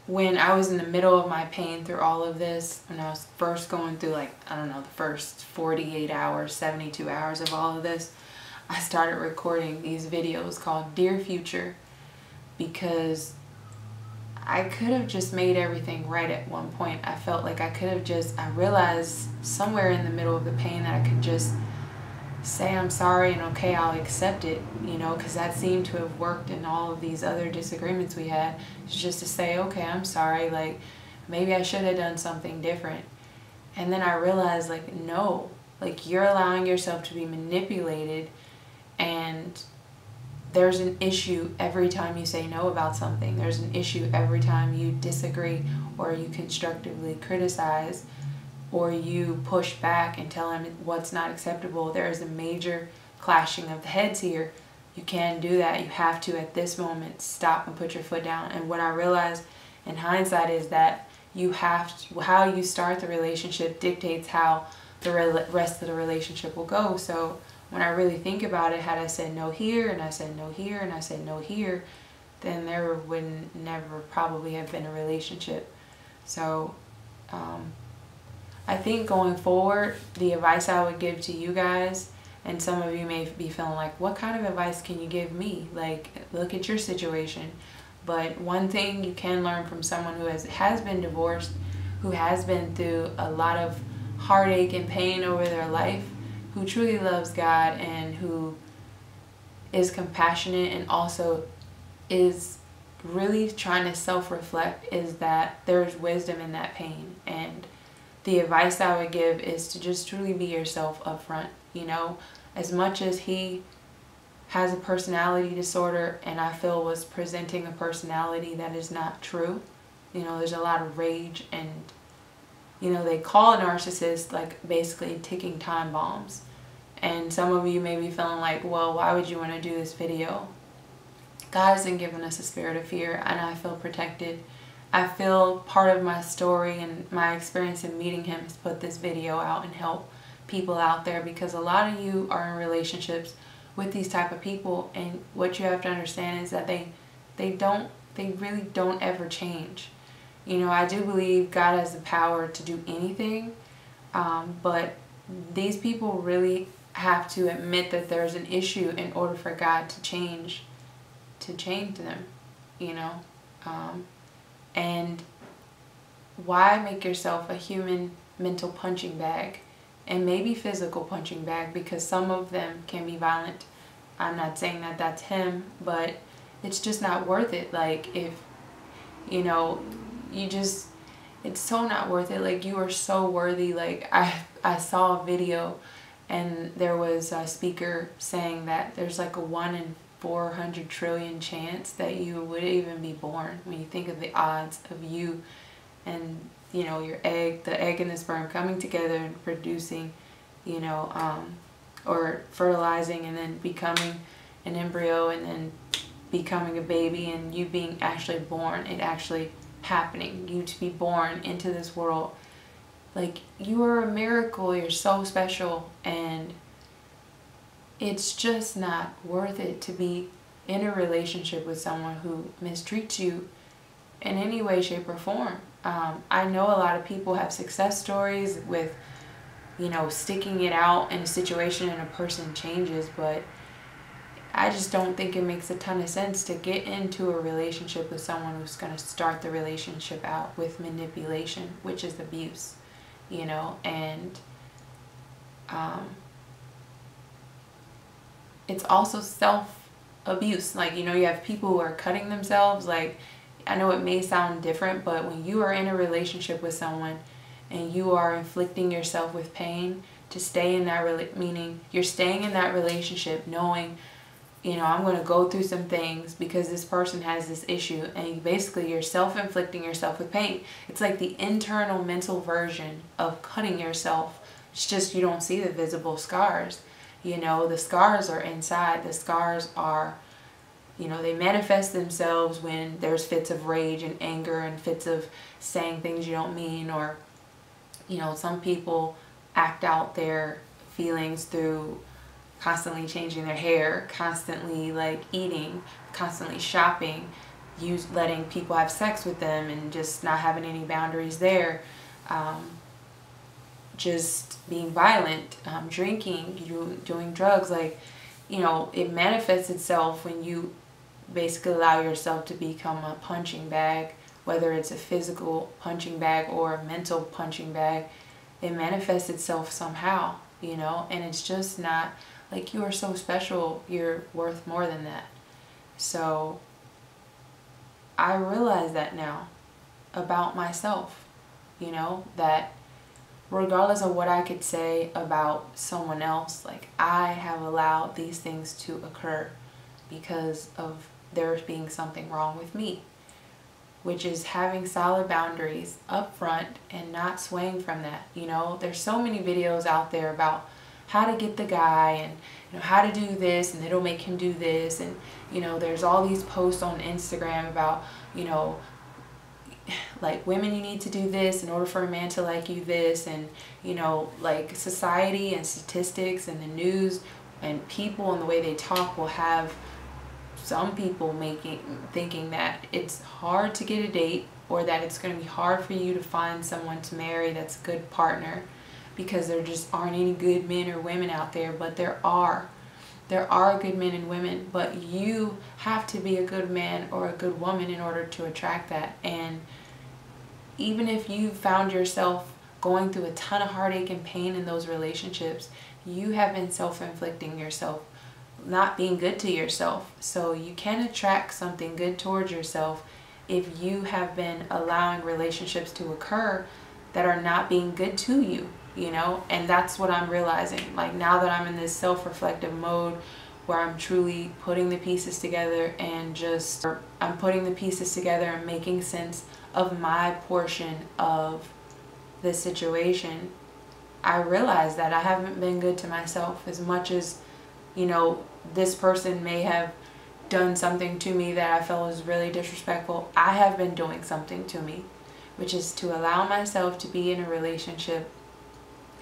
Speaker 1: When I was in the middle of my pain through all of this, when I was first going through, like, I don't know, the first 48 hours, 72 hours of all of this, I started recording these videos called Dear Future, because I could have just made everything right at one point. I felt like I could have just, I realized somewhere in the middle of the pain that I could just say I'm sorry and okay, I'll accept it, you know, because that seemed to have worked in all of these other disagreements we had. It's just to say, okay, I'm sorry, like, maybe I should have done something different. And then I realized, like, no, like, you're allowing yourself to be manipulated, and there's an issue every time you say no about something. There's an issue every time you disagree or you constructively criticize or you push back and tell him what's not acceptable. There is a major clashing of the heads here. You can't do that. You have to, at this moment, stop and put your foot down. And what I realized in hindsight is that you have to, how you start the relationship dictates how the rest of the relationship will go. So when I really think about it, had I said no here, and I said no here, and I said no here, then there would never probably have been a relationship. So I think going forward, the advice I would give to you guys, and some of you may be feeling like, what kind of advice can you give me? Like, look at your situation. But one thing you can learn from someone who has been divorced, who has been through a lot of heartache and pain over their life, who truly loves God and who is compassionate and also is really trying to self-reflect, is that there's wisdom in that pain. And the advice I would give is to just truly be yourself up front. You know, as much as he has a personality disorder and I feel was presenting a personality that is not true, you know, there's a lot of rage, and you know, they call a narcissist like basically ticking time bombs. And some of you may be feeling like, well, why would you want to do this video? God hasn't given us a spirit of fear, and I feel protected. I feel part of my story and my experience in meeting him has put this video out and help people out there, because a lot of you are in relationships with these type of people, and what you have to understand is that they really don't ever change. You know, I do believe God has the power to do anything, but these people really have to admit that there's an issue in order for God to change them, you know. And why make yourself a human mental punching bag, and maybe physical punching bag, because some of them can be violent. I'm not saying that that's him, but it's just not worth it. Like, if, you know, it's so not worth it. Like, you are so worthy. Like, I saw a video and there was a speaker saying that there's like a 1 in 400 trillion chance that you would even be born. When you think of the odds of you and, you know, your egg, the egg and the sperm coming together and producing, you know, or fertilizing and then becoming an embryo and then becoming a baby, and you being actually born, it actually happening, you to be born into this world. Like, you are a miracle. You're so special, and it's just not worth it to be in a relationship with someone who mistreats you in any way, shape, or form. I know a lot of people have success stories with, you know, sticking it out in a situation and a person changes, but I just don't think it makes a ton of sense to get into a relationship with someone who's going to start the relationship out with manipulation, which is abuse, you know. And it's also self-abuse. Like, you know, you have people who are cutting themselves. Like, I know it may sound different, but when you are in a relationship with someone and you are inflicting yourself with pain to stay in that meaning you're staying in that relationship knowing, you know, I'm going to go through some things because this person has this issue, and basically you're self-inflicting yourself with pain. It's like the internal mental version of cutting yourself. It's just you don't see the visible scars. You know, the scars are inside. The scars are, you know, they manifest themselves when there's fits of rage and anger and fits of saying things you don't mean, or, you know, some people act out their feelings through constantly changing their hair, constantly like eating, constantly shopping, letting people have sex with them and just not having any boundaries there, just being violent, drinking, doing drugs. Like, you know, it manifests itself when you basically allow yourself to become a punching bag, whether it's a physical punching bag or a mental punching bag. It manifests itself somehow, you know, and it's just not, like, you are so special, you're worth more than that. So I realize that now about myself, you know, that regardless of what I could say about someone else, like, I have allowed these things to occur. because of there being something wrong with me, which is having solid boundaries up front and not swaying from that. You know, there's so many videos out there about how to get the guy and, you know, how to do this and it'll make him do this, and, you know, there's all these posts on Instagram about, you know, like, women, you need to do this in order for a man to like you, this, and, you know, like, society and statistics and the news and people and the way they talk will have some people thinking that it's hard to get a date, or that it's going to be hard for you to find someone to marry that's a good partner, because there just aren't any good men or women out there. But there are good men and women, but you have to be a good man or a good woman in order to attract that. And even if you found yourself going through a ton of heartache and pain in those relationships, you have been self-inflicting yourself, not being good to yourself. So you can attract something good towards yourself if you have been allowing relationships to occur that are not being good to you, you know. And that's what I'm realizing, like, now that I'm in this self-reflective mode where I'm truly putting the pieces together and making sense of my portion of the situation. I realize that I haven't been good to myself. As much as, you know, this person may have done something to me that I felt was really disrespectful, I have been doing something to me, which is to allow myself to be in a relationship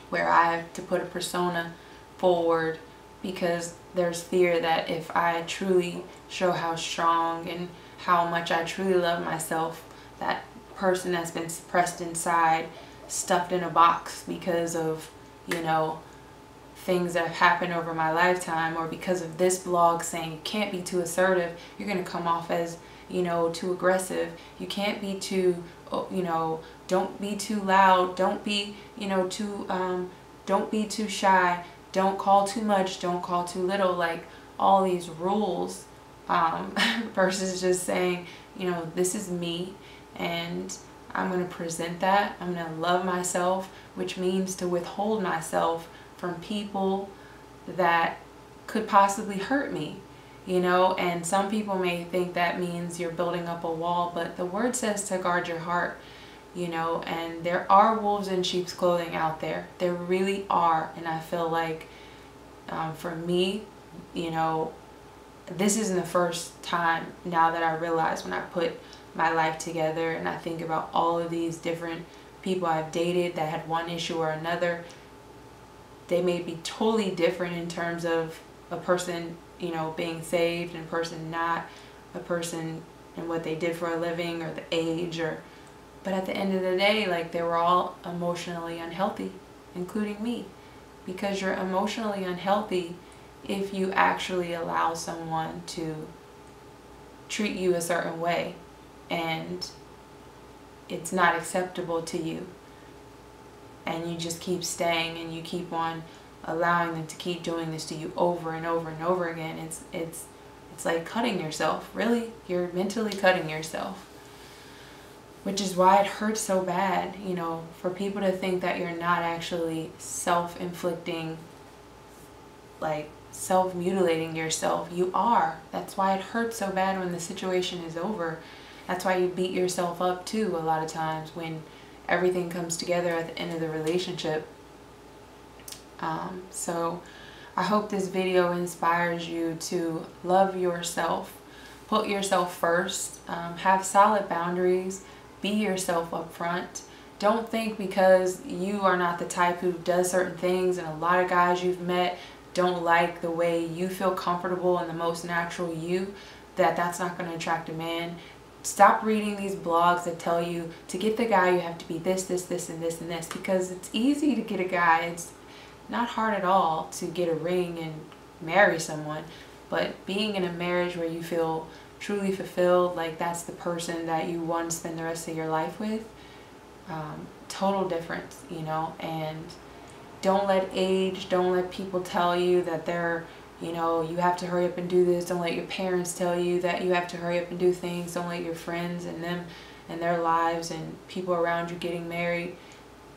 Speaker 1: where I have to put a persona forward, because there's fear that if I truly show how strong and how much I truly love myself, that person that's been suppressed inside, stuffed in a box because of, you know, things that have happened over my lifetime, or because of this blog saying you can't be too assertive, you're going to come off as, you know, too aggressive. You can't be too, you know, don't be too loud, don't be, you know, don't be too shy, don't call too much, don't call too little, like all these rules, versus just saying, you know, this is me and I'm going to present that. I'm going to love myself, which means to withhold myself from people that could possibly hurt me, you know. And some people may think that means you're building up a wall, but the word says to guard your heart, you know. And there are wolves in sheep's clothing out there. There really are. And I feel like for me, you know, this isn't the first time now that I realize, when I put my life together and I think about all of these different people I've dated that had one issue or another, they may be totally different in terms of a person, you know, being saved and a person not, a person and what they did for a living or the age, or, but at the end of the day, like, they were all emotionally unhealthy, including me, because you're emotionally unhealthy if you actually allow someone to treat you a certain way and it's not acceptable to you, and you just keep staying and you keep on allowing them to keep doing this to you over and over and over again. It's like cutting yourself. Really, you're mentally cutting yourself, which is why it hurts so bad, you know, for people to think that you're not actually self-inflicting, like self-mutilating yourself. You are. That's why it hurts so bad when the situation is over. That's why you beat yourself up too a lot of times when everything comes together at the end of the relationship. So I hope this video inspires you to love yourself, put yourself first, have solid boundaries, be yourself up front. Don't think because you are not the type who does certain things, and a lot of guys you've met don't like the way you feel comfortable and the most natural you, that's not going to attract a man. Stop reading these blogs that tell you to get the guy you have to be this, this, this, and this, and this, because it's easy to get a guy. It's not hard at all to get a ring and marry someone, but being in a marriage where you feel truly fulfilled, like that's the person that you want to spend the rest of your life with, total difference, you know. And don't let age, don't let people tell you that they're, you know, you have to hurry up and do this. Don't let your parents tell you that you have to hurry up and do things. Don't let your friends and them and their lives and people around you getting married,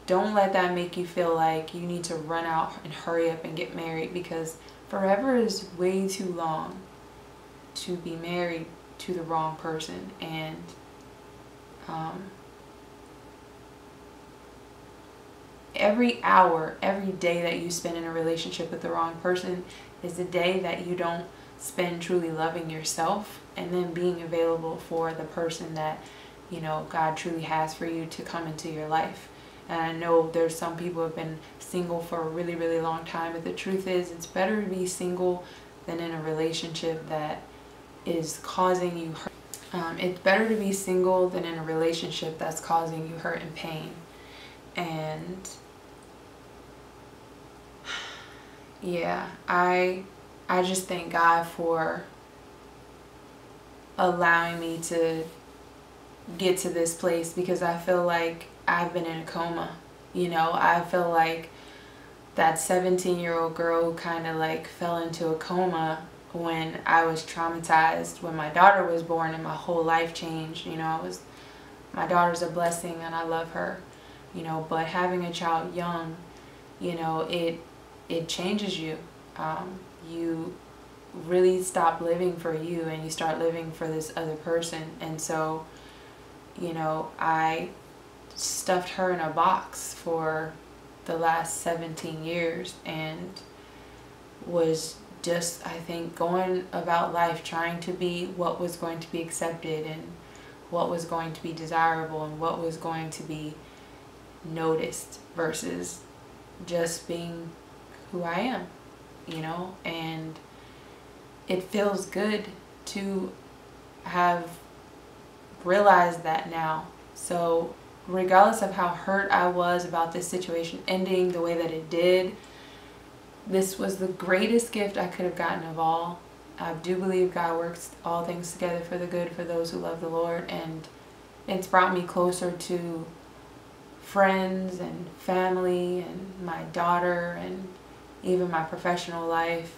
Speaker 1: don't let that make you feel like you need to run out and hurry up and get married, because forever is way too long. to be married to the wrong person. And every hour, every day that you spend in a relationship with the wrong person is the day that you don't spend truly loving yourself and then being available for the person that, you know, God truly has for you to come into your life. And I know there's some people who have been single for a really, really long time, but the truth is it's better to be single than in a relationship that is causing you hurt. It's better to be single than in a relationship that's causing you hurt and pain. And yeah, I just thank God for allowing me to get to this place, because I feel like I've been in a coma. You know, I feel like that 17-year-old girl who kind of like fell into a coma when I was traumatized when my daughter was born, and my whole life changed. You know, my daughter's a blessing and I love her, you know, but having a child young, you know, it changes you. You really stop living for you and you start living for this other person. And so, you know, I stuffed her in a box for the last 17 years and was just, I think, going about life trying to be what was going to be accepted and what was going to be desirable and what was going to be noticed, versus just being who I am, you know. And it feels good to have realized that now. So regardless of how hurt I was about this situation ending the way that it did, this was the greatest gift I could have gotten of all. I do believe God works all things together for the good for those who love the Lord, and it's brought me closer to friends and family and my daughter and even my professional life.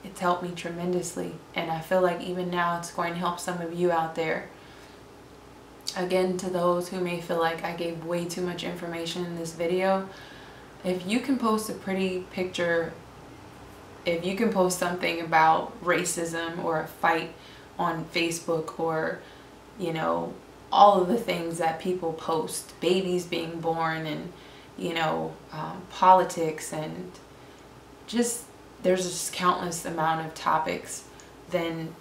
Speaker 1: It's helped me tremendously, and I feel like even now it's going to help some of you out there. Again, to those who may feel like I gave way too much information in this video, if you can post a pretty picture, if you can post something about racism or a fight on Facebook, or, you know, all of the things that people post, babies being born and, you know, politics, and just there's just countless amount of topics, then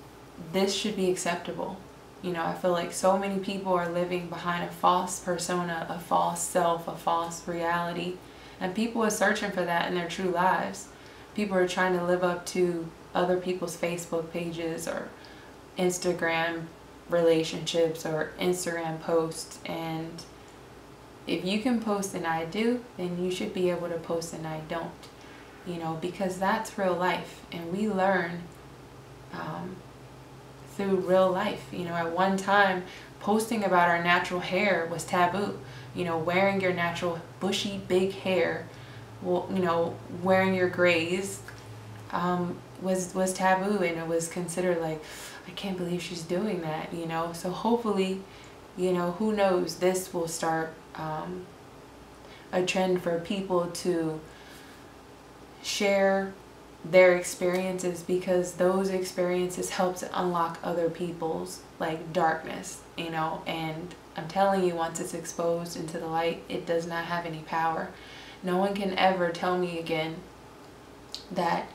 Speaker 1: this should be acceptable. You know, I feel like so many people are living behind a false persona, a false self, a false reality, and people are searching for that in their true lives. People are trying to live up to other people's Facebook pages or Instagram relationships or Instagram posts, and if you can post an I do, then you should be able to post an I don't, you know, because that's real life, and we learn through real life. You know, at one time, posting about our natural hair was taboo. You know, wearing your natural bushy big hair, well, you know, wearing your grays was taboo, and it was considered like, I can't believe she's doing that, you know. So hopefully, you know, who knows, this will start a trend for people to share their experiences, because those experiences help to unlock other people's like darkness, you know. And I'm telling you, once it's exposed into the light, it does not have any power. No one can ever tell me again that,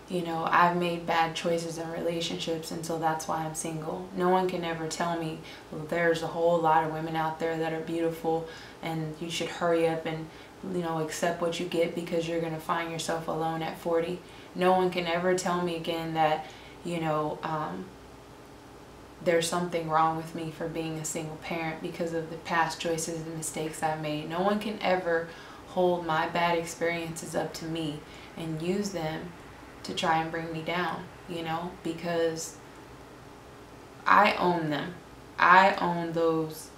Speaker 1: you know, I've made bad choices in relationships and so that's why I'm single. No one can ever tell me, well, there's a whole lot of women out there that are beautiful and you should hurry up and, you know, accept what you get because you're going to find yourself alone at 40. No one can ever tell me again that, you know, there's something wrong with me for being a single parent because of the past choices and mistakes I made. No one can ever hold my bad experiences up to me and use them to try and bring me down, you know, because I own them. I own those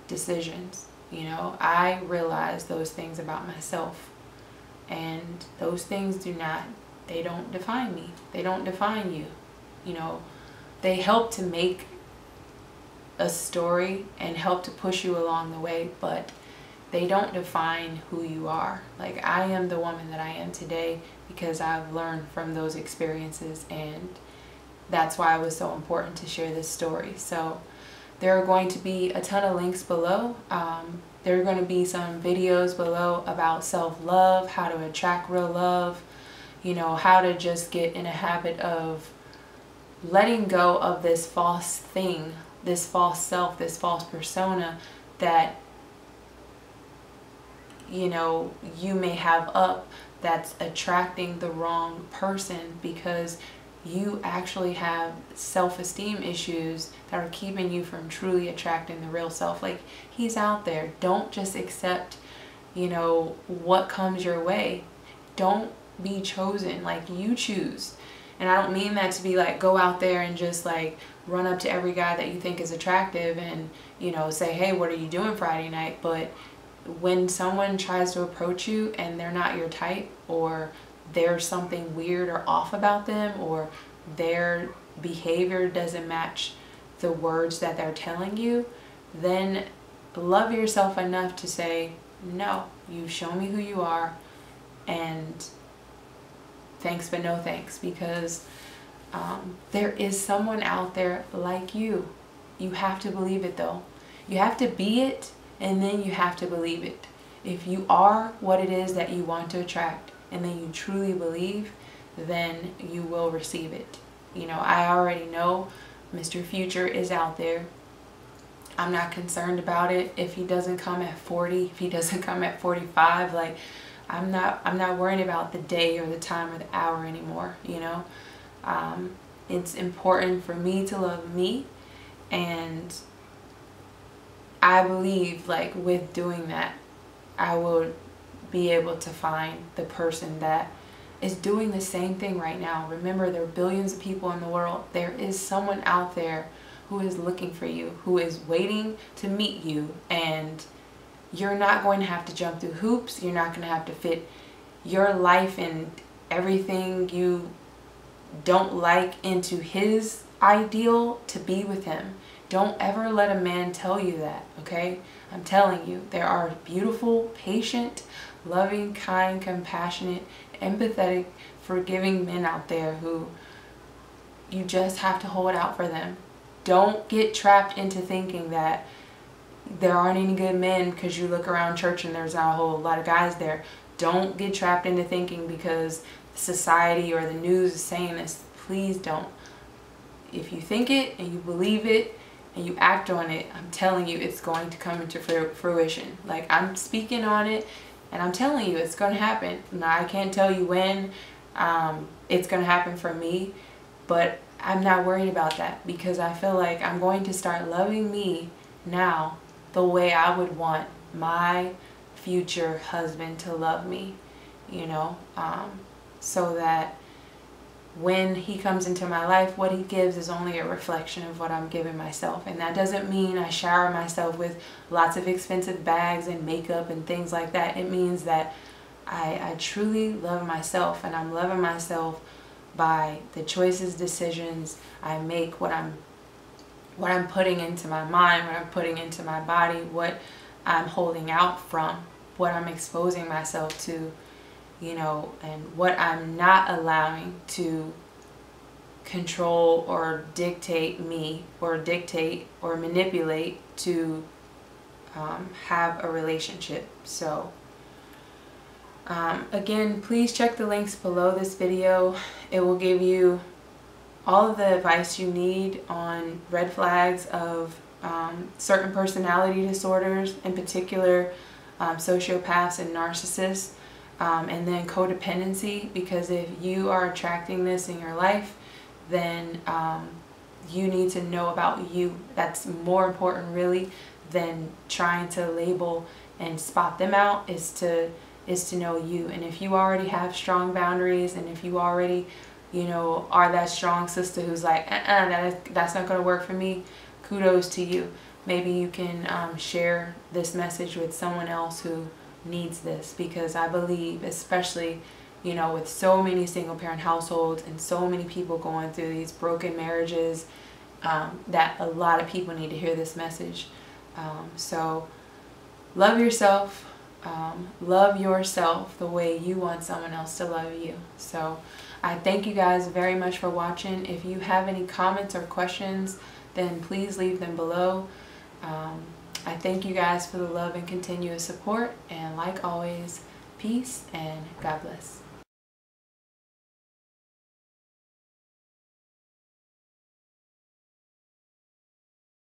Speaker 1: decisions, you know. I realize those things about myself, and those things they don't define me. They don't define you, you know. They help to make a story and help to push you along the way, but they don't define who you are. Like, I am the woman that I am today because I've learned from those experiences, and that's why it was so important to share this story. So there are going to be a ton of links below. There are going to be some videos below about self-love, how to attract real love, you know, how to just get in a habit of letting go of this false thing, this false self, this false persona that, you know, you may have up that's attracting the wrong person, because you actually have self-esteem issues that are keeping you from truly attracting the real self. Like, he's out there. Don't just accept, you know, what comes your way. Don't be chosen. Like, you choose. And I don't mean that to be like, go out there and just like run up to every guy that you think is attractive and, you know, say, hey, what are you doing Friday night? But when someone tries to approach you and they're not your type, or there's something weird or off about them, or their behavior doesn't match the words that they're telling you, then love yourself enough to say, no, you show me who you are, and thanks but no thanks, because there is someone out there like you. You have to believe it though. You have to be it, and then you have to believe it. If you are what it is that you want to attract, and then you truly believe, then you will receive it. You know, I already know Mr. Future is out there. I'm not concerned about it. If he doesn't come at 40, if he doesn't come at 45, like, I'm not worried about the day or the time or the hour anymore, you know. It's important for me to love me, and I believe, like, with doing that, I will be able to find the person that is doing the same thing right now. Remember, there are billions of people in the world. There is someone out there who is looking for you, who is waiting to meet you, and you're not going to have to jump through hoops. You're not going to have to fit your life and everything you don't like into his ideal to be with him. Don't ever let a man tell you that, okay? I'm telling you, there are beautiful, patient, loving, kind, compassionate, empathetic, forgiving men out there who you just have to hold out for them. Don't get trapped into thinking that there aren't any good men because you look around church and there's not a whole lot of guys there. Don't get trapped into thinking because society or the news is saying this. Please don't. If you think it and you believe it and you act on it, I'm telling you, it's going to come into fruition. Like, I'm speaking on it and I'm telling you, it's going to happen. Now, I can't tell you when it's going to happen for me, but I'm not worried about that, because I feel like I'm going to start loving me now the way I would want my future husband to love me, you know, so that when he comes into my life, what he gives is only a reflection of what I'm giving myself. And that doesn't mean I shower myself with lots of expensive bags and makeup and things like that. It means that I truly love myself, and I'm loving myself by the choices, decisions I make, what I'm putting into my mind, what I'm putting into my body, what I'm holding out from, what I'm exposing myself to, you know, and what I'm not allowing to control or dictate me, or dictate or manipulate to have a relationship. So again, please check the links below this video. It will give you all of the advice you need on red flags of certain personality disorders, in particular sociopaths and narcissists, and then codependency, because if you are attracting this in your life, then you need to know about you. That's more important really than trying to label and spot them out, is to know you. And if you already have strong boundaries, and if you already, you know, are that strong sister who's like, that's not going to work for me, kudos to you. Maybe you can share this message with someone else who needs this, because I believe, especially, you know, with so many single parent households and so many people going through these broken marriages, that a lot of people need to hear this message. So love yourself, love yourself the way you want someone else to love you. So I thank you guys very much for watching. If you have any comments or questions, then please leave them below. I thank you guys for the love and continuous support, and like always, peace and God bless.